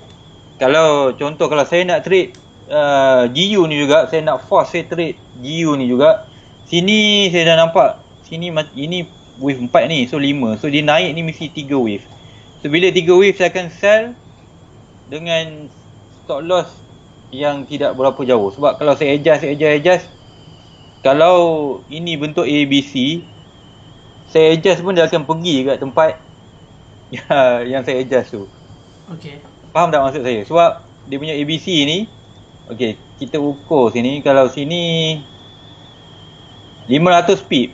Speaker 2: kalau contoh kalau saya nak trade GU ni juga, saya nak force saya trade GU ni juga. Sini saya dah nampak, sini ini wave 4 ni, so 5. So dia naik ni mesti 3 wave. So bila 3 wave saya akan sell dengan stop loss yang tidak berapa jauh. Sebab kalau saya adjust, kalau ini bentuk ABC, saya adjust pun dia akan pergi kat tempat yang saya adjust tu.
Speaker 1: Okay.
Speaker 2: Faham tak maksud saya? Sebab dia punya ABC ni, okay, kita ukur sini. Kalau sini 500 pip,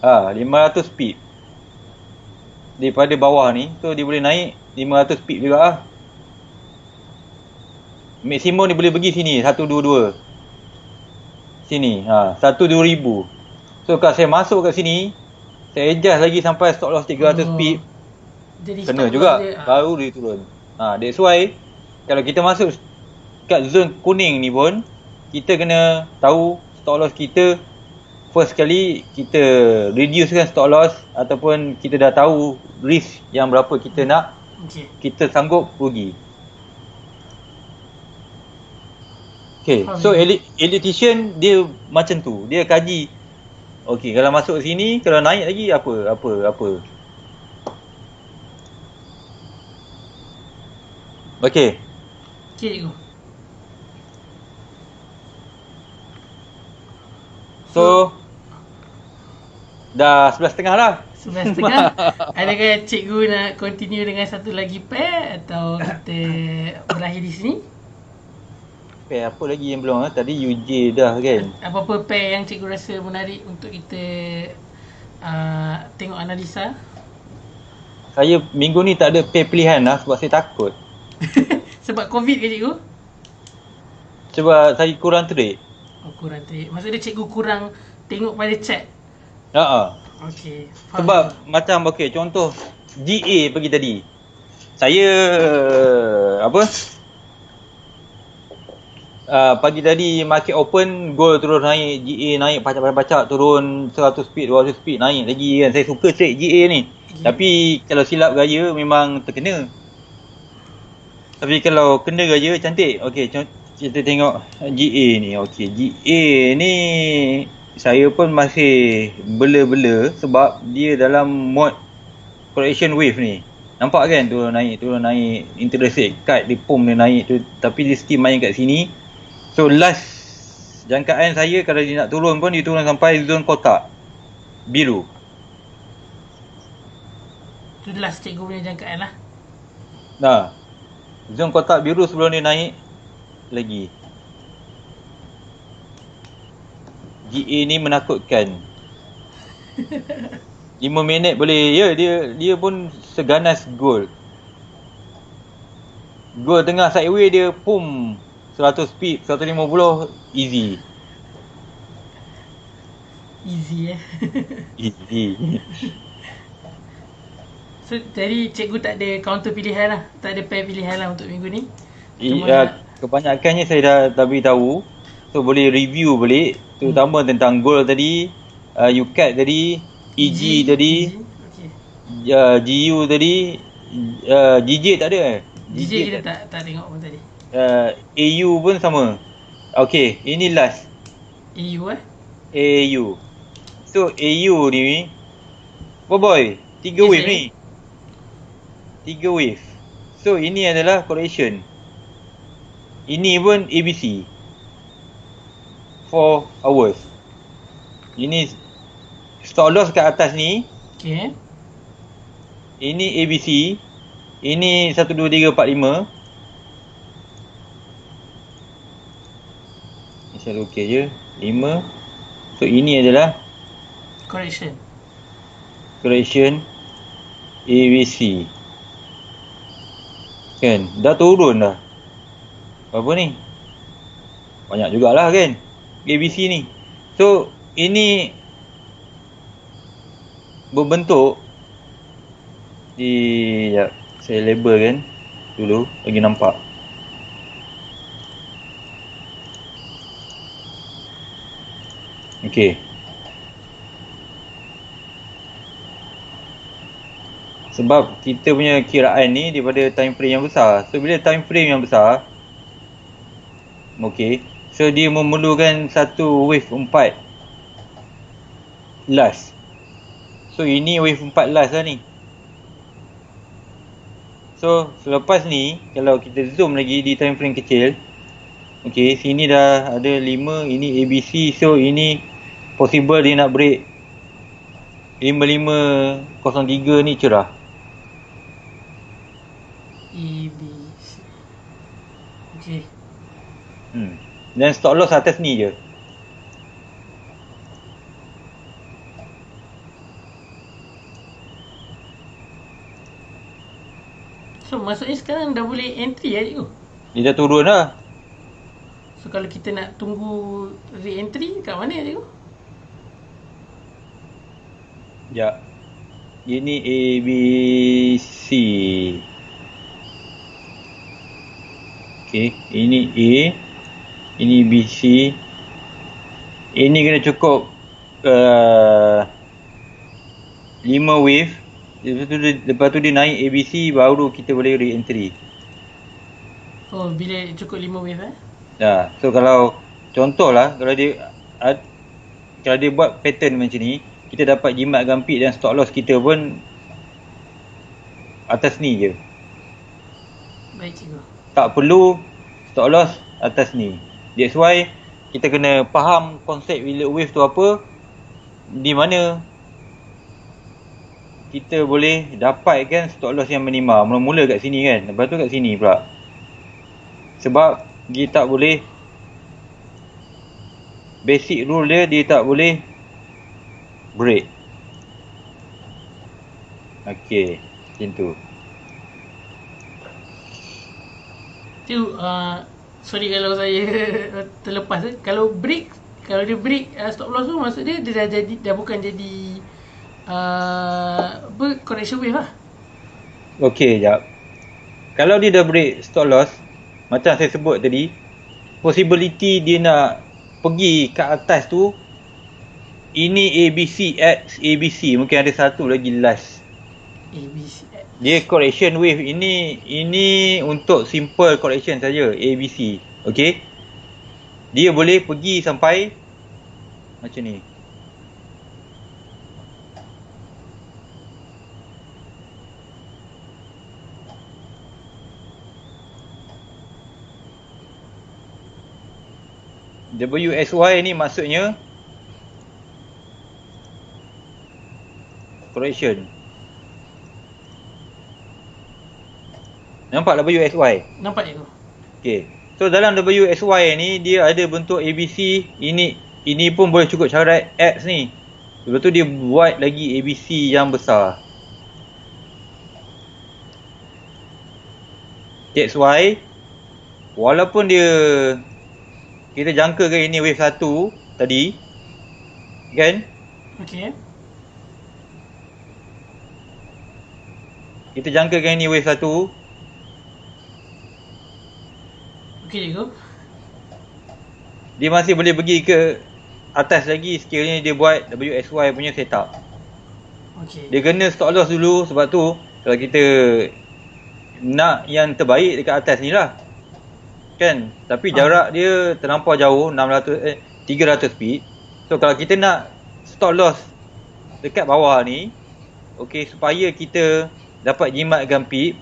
Speaker 2: 500 pip daripada bawah ni, so dia boleh naik 500 pip juga lah. Maksimum dia boleh pergi sini 122. Sini 12000. So kalau saya masuk kat sini, saya adjust lagi sampai stop loss 300 pip,
Speaker 1: jadi
Speaker 2: kena juga dia, baru dia turun. That's why kalau kita masuk kat zone kuning ni pun, kita kena tahu stop loss kita. First kali kita reducekan stop loss, ataupun kita dah tahu risk yang berapa kita nak, kita sanggup rugi. Okay, so elitician dia macam tu, dia kaji. Okay, kalau masuk sini, kalau naik lagi apa. Okay.
Speaker 1: Okay.
Speaker 2: So dah 11.30 lah.
Speaker 1: 11.30. Adakah cikgu nak continue dengan satu lagi pair atau kita berakhir di sini?
Speaker 2: Pair apa lagi yang belum? Tadi UJ dah kan?
Speaker 1: Apa-apa pair yang cikgu rasa menarik untuk kita tengok analisa?
Speaker 2: Saya minggu ni tak ada pair pilihan lah sebab saya takut.
Speaker 1: Sebab COVID ke cikgu?
Speaker 2: Sebab saya kurang trade.
Speaker 1: Kurang trade. Maksudnya cikgu kurang tengok pada chat? Okey.
Speaker 2: Sebab macam contoh GA pergi tadi. Saya pagi tadi market open, gold terus naik, GA naik pacak-pacak, turun 100 speed, 200 speed, naik lagi kan. Saya suka trade GA ni. Tapi kalau silap gaya memang terkena. Tapi kalau kena gaya cantik. Okey, kita tengok GA ni. Okey, GA ni saya pun masih bela-bela sebab dia dalam mode correction wave ni. Nampak kan turun naik interest rate cut dia pump dia naik tu, tapi dia still main kat sini. So last jangkaan saya kalau dia nak turun pun dia turun sampai zone kotak biru.
Speaker 1: Tu last cikgu punya jangkaan lah.
Speaker 2: Nah, zone kotak biru sebelum dia naik lagi. GA ni menakutkan. 5 minit boleh, ya, dia pun seganas gol. Gol tengah sideway dia pum 100 speed 150 easy.
Speaker 1: Easy
Speaker 2: Easy.
Speaker 1: So jadi cikgu tak ada counter pilihan lah. Tak ada pair pilihan lah untuk minggu ni.
Speaker 2: Kebanyakannya saya dah beritahu. So boleh review balik, terutama tentang gol tadi, UCAT tadi, EG tadi,
Speaker 1: Okay.
Speaker 2: GU tadi, GJ tak ada
Speaker 1: DJ kita tak tengok pun tadi.
Speaker 2: AU pun sama. Okay, ini last.
Speaker 1: AU
Speaker 2: AU. So AU ni, boy, 3 wave ni. 3 wave. So ini adalah correction. Ini pun ABC 4 hours. Ini stop loss kat atas ni.
Speaker 1: Okay.
Speaker 2: Ini ABC. Ini 1, 2, 3, 4, 5. Ini selalu okey je 5. So ini adalah
Speaker 1: Correction
Speaker 2: ABC. Kan dah turun dah. Apa ni? Banyak jugalah kan ABC ni. So ini berbentuk saya label kan dulu bagi nampak. Okey. Sebab kita punya kiraan ni daripada time frame yang besar. So bila time frame yang besar, okey, so dia memerlukan satu wave 4 last. So ini wave 4 last lah ni. So selepas ni kalau kita zoom lagi di time frame kecil, okey, sini dah ada 5, ini ABC. So ini possible dia nak break 5503 ni cerah.
Speaker 1: ABC. Okay.
Speaker 2: Dan stop loss atas ni je.
Speaker 1: So maksudnya sekarang dah boleh entry lah cikgu.
Speaker 2: Dia dah turun dah.
Speaker 1: So kalau kita nak tunggu re-entry kat mana cikgu?
Speaker 2: Ya. Ini ABC. Okey, ini A. Ini BC. Ini kena cukup 5 wave. Lepas tu dia naik ABC, baru kita boleh re-entry.
Speaker 1: Oh, bila cukup 5 wave
Speaker 2: Ya, so kalau contohlah kalau dia buat pattern macam ni, kita dapat jimat gampit dan stop loss kita pun atas ni je.
Speaker 1: Baik cikgu.
Speaker 2: Tak perlu stop loss atas ni. That's why kita kena faham konsep bila wave tu apa, di mana kita boleh dapatkan stop loss yang minima. Mula-mula kat sini kan, lepas tu kat sini pula. Sebab dia tak boleh, basic rule dia tak boleh break. Okey, macam tu.
Speaker 1: Cikgu, sorry kalau saya terlepas. Kalau dia break stop loss tu, maksud dia dah bukan jadi correction wave lah.
Speaker 2: Okey, jap. Kalau dia dah break stop loss, macam saya sebut tadi, possibility dia nak pergi ke atas tu, ini ABC X ABC, mungkin ada satu lagi last.
Speaker 1: ABC.
Speaker 2: Dia correction wave, ini untuk simple correction saja, ABC. Okey. Dia boleh pergi sampai macam ni. WSY ni maksudnya correction. Nampak WSY?
Speaker 1: Nampak cikgu?
Speaker 2: Okay. So dalam WSY ni dia ada bentuk ABC. Ini pun boleh cukup syarat X ni. Lepas tu dia buat lagi ABC yang besar. That's why walaupun kita jangkakan ini wave 1 tadi, kan?
Speaker 1: Okey.
Speaker 2: Kita jangkakan ini wave 1.
Speaker 1: Okey cikgu.
Speaker 2: Dia masih boleh pergi ke atas lagi sekiranya dia buat WSY punya setup.
Speaker 1: Okey.
Speaker 2: Dia kena stop loss dulu, sebab tu kalau kita nak yang terbaik dekat atas ni lah, kan? Tapi jarak dia terlampau jauh, 300 feet. So kalau kita nak stop loss dekat bawah ni, okey, supaya kita dapat jimatkan pip,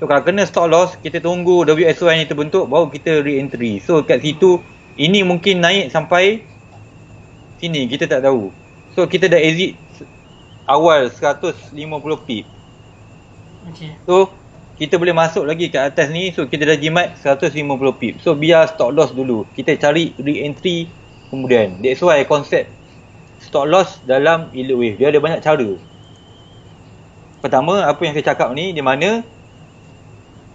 Speaker 2: so kalau kena stop loss, kita tunggu WSY ni terbentuk, baru kita re-entry. So kat situ, ini mungkin naik sampai sini, kita tak tahu. So kita dah exit awal 150 pip.
Speaker 1: Okey.
Speaker 2: So kita boleh masuk lagi ke atas ni. So kita dah jimat 150 pip. So biar stop loss dulu, kita cari re-entry kemudian. That's why konsep stop loss dalam yield wave, dia ada banyak cara. Pertama, apa yang saya cakap ni, di mana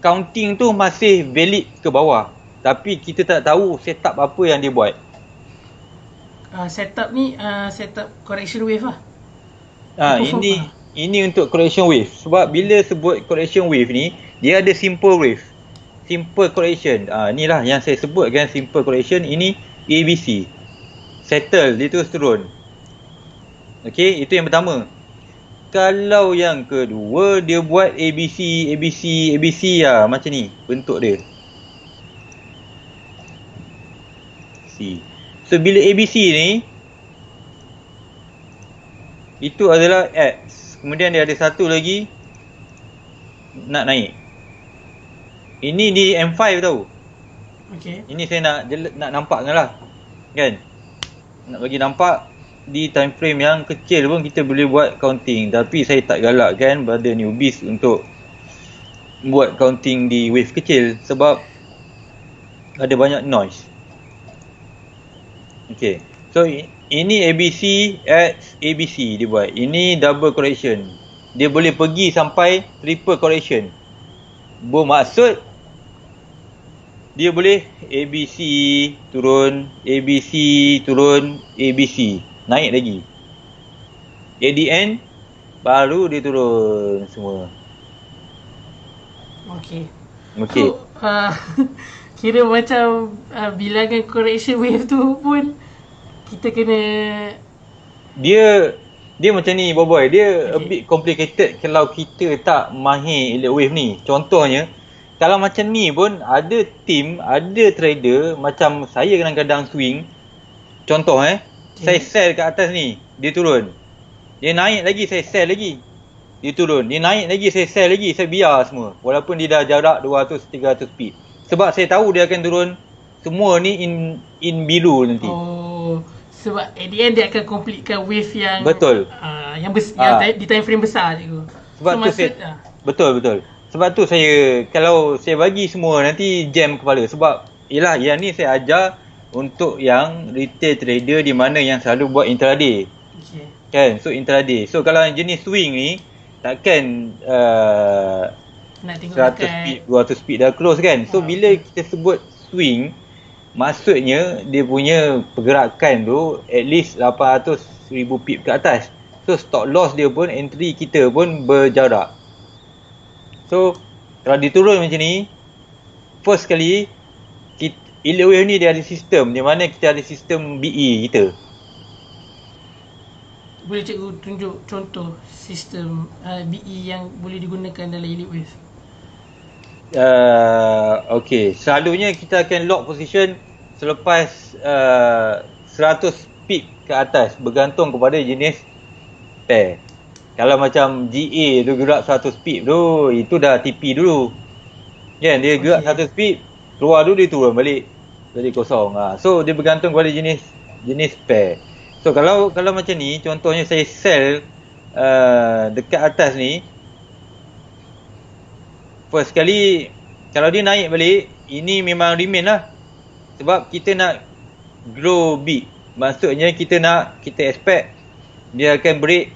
Speaker 2: counting tu masih valid ke bawah, tapi kita tak tahu setup apa yang dia buat.
Speaker 1: Setup ni setup correction wave lah.
Speaker 2: Ini untuk correction wave. Sebab bila sebut correction wave ni, dia ada simple wave, simple correction. Inilah yang saya sebutkan, simple correction. Ini ABC, settle, dia terus turun. Okey, itu yang pertama. Kalau yang kedua, dia buat ABC lah, macam ni bentuk dia. So bila ABC ni, itu adalah X. Kemudian dia ada satu lagi nak naik. Ini di M5 tau.
Speaker 1: Okey.
Speaker 2: Ini saya nak nampakkan lah, kan? Nak bagi nampak di time frame yang kecil pun kita boleh buat counting. Tapi saya tak galakkan pada newbies untuk buat counting di wave kecil, sebab ada banyak noise. Okay, so ini ABC X ABC dia buat. Ini double correction. Dia boleh pergi sampai triple correction. Bermaksud dia boleh ABC turun, ABC turun, ABC naik lagi. At the end baru dia turun semua.
Speaker 1: Okey.
Speaker 2: Okey.
Speaker 1: So, kira macam bilangan correction wave tu pun kita kena,
Speaker 2: dia macam ni boy. Dia a bit complicated kalau kita tak mahir elite wave ni. Contohnya, kalau macam ni pun ada team, ada trader macam saya kadang-kadang swing. Contoh saya sell kat atas ni, dia turun. Dia naik lagi, saya sell lagi. Dia turun. Dia naik lagi, saya sell lagi. Saya biar semua. Walaupun dia dah jarak 200-300 pip. Sebab saya tahu dia akan turun. Semua ni in biru nanti.
Speaker 1: Sebab at the end dia akan completekan wave yang
Speaker 2: betul.
Speaker 1: Yang di time frame besar cikgu.
Speaker 2: Sebab so, tu betul. Sebab tu kalau saya bagi semua nanti jam kepala. Sebab yelah, yang ni saya ajar untuk yang retail trader, di mana yang selalu buat intraday.
Speaker 1: Okay.
Speaker 2: Kan? So intraday. So kalau jenis swing ni, takkan
Speaker 1: nak tengok
Speaker 2: 100 speed, 200 speed dah close kan. So bila kita sebut swing, maksudnya dia punya pergerakan tu at least 800,000 pip ke atas. So stop loss dia pun, entry kita pun berjarak. So kalau diturun macam ni, first kali elite wave ni dia ada sistem, di mana kita ada sistem BE kita.
Speaker 1: Boleh cikgu tunjuk contoh sistem BE yang boleh digunakan dalam elite wave?
Speaker 2: Okay, selalunya kita akan lock position selepas 100 pip ke atas, bergantung kepada jenis pair. Kalau macam GA tu gerak 100 pip tu, itu dah TP dulu. Kan, dia gerak 100 pip, keluar dulu, dia turun balik. jadi kosong. So dia bergantung kepada jenis spare. So kalau macam ni, contohnya saya sell dekat atas ni, first kali kalau dia naik balik, ini memang remain lah. Sebab kita nak grow big. Maksudnya kita expect dia akan break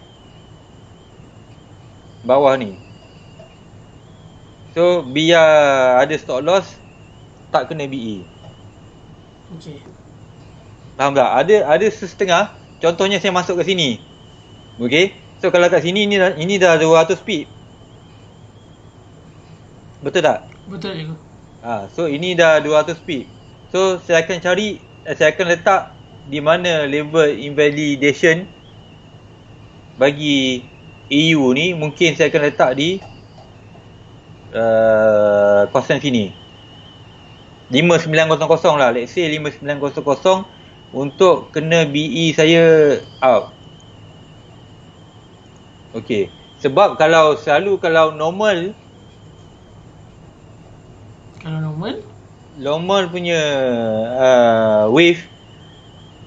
Speaker 2: bawah ni. So biar ada stop loss, tak kena BE.
Speaker 1: Okey.
Speaker 2: Faham tak? Ada setengah. Contohnya saya masuk ke sini. Okey. So kalau kat sini ini dah 200 pip. Betul tak?
Speaker 1: Betul cikgu.
Speaker 2: So ini dah 200 pip. So saya akan letak di mana level invalidation bagi EU ni. Mungkin saya akan letak di kawasan sini 5900 lah. Let's say 5900 untuk kena BE saya out. Okay. Sebab kalau normal punya wave,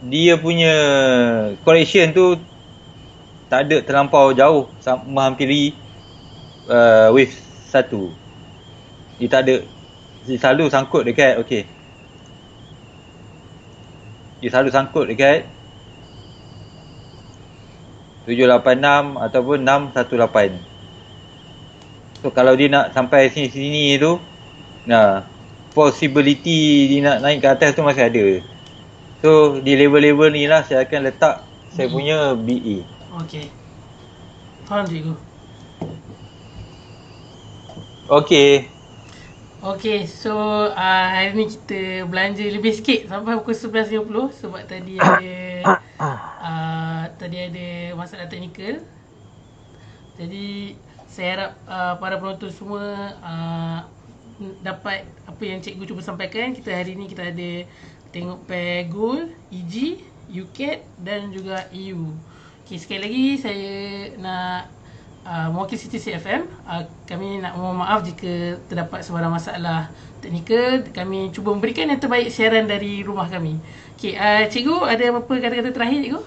Speaker 2: dia punya correction tu tak ada terlampau jauh menghampiri wave 1. Dia tak ada. Dia selalu sangkut dekat dia selalu sangkut dekat 786 ataupun 618. So kalau dia nak sampai sini tu, possibility dia nak naik ke atas tu masih ada. So di level-level ni lah saya akan letak saya punya BE.
Speaker 1: Okey. Faham cikgu. Okey, so hari ni kita belanja lebih sikit sampai pukul 11.50 sebab tadi ada masalah teknikal. Jadi saya harap para penonton semua dapat apa yang cikgu cuba sampaikan. Hari ni kita ada tengok pair gold, EG, UCAT dan juga EU. Okey, sekali lagi saya nak mewakili City FM, kami nak mohon maaf jika terdapat sebarang masalah teknikal. Kami cuba memberikan yang terbaik siaran dari rumah kami. Okey, cikgu ada apa kata-kata terakhir cikgu?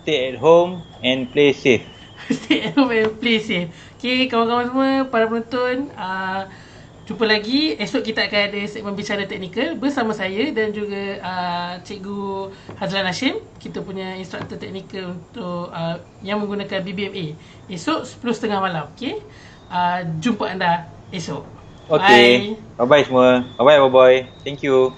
Speaker 2: Stay at home and play safe.
Speaker 1: Stay at home and play safe. Okey, kawan-kawan semua, para penonton, jumpa lagi. Esok kita akan ada segmen bicara teknikal bersama saya dan juga Cikgu Hazlan Hashim, kita punya instruktur teknikal untuk yang menggunakan BBMA. Esok 10.30 malam. Okey. Jumpa anda esok.
Speaker 2: Okey. Bye bye semua. Bye bye. Thank you.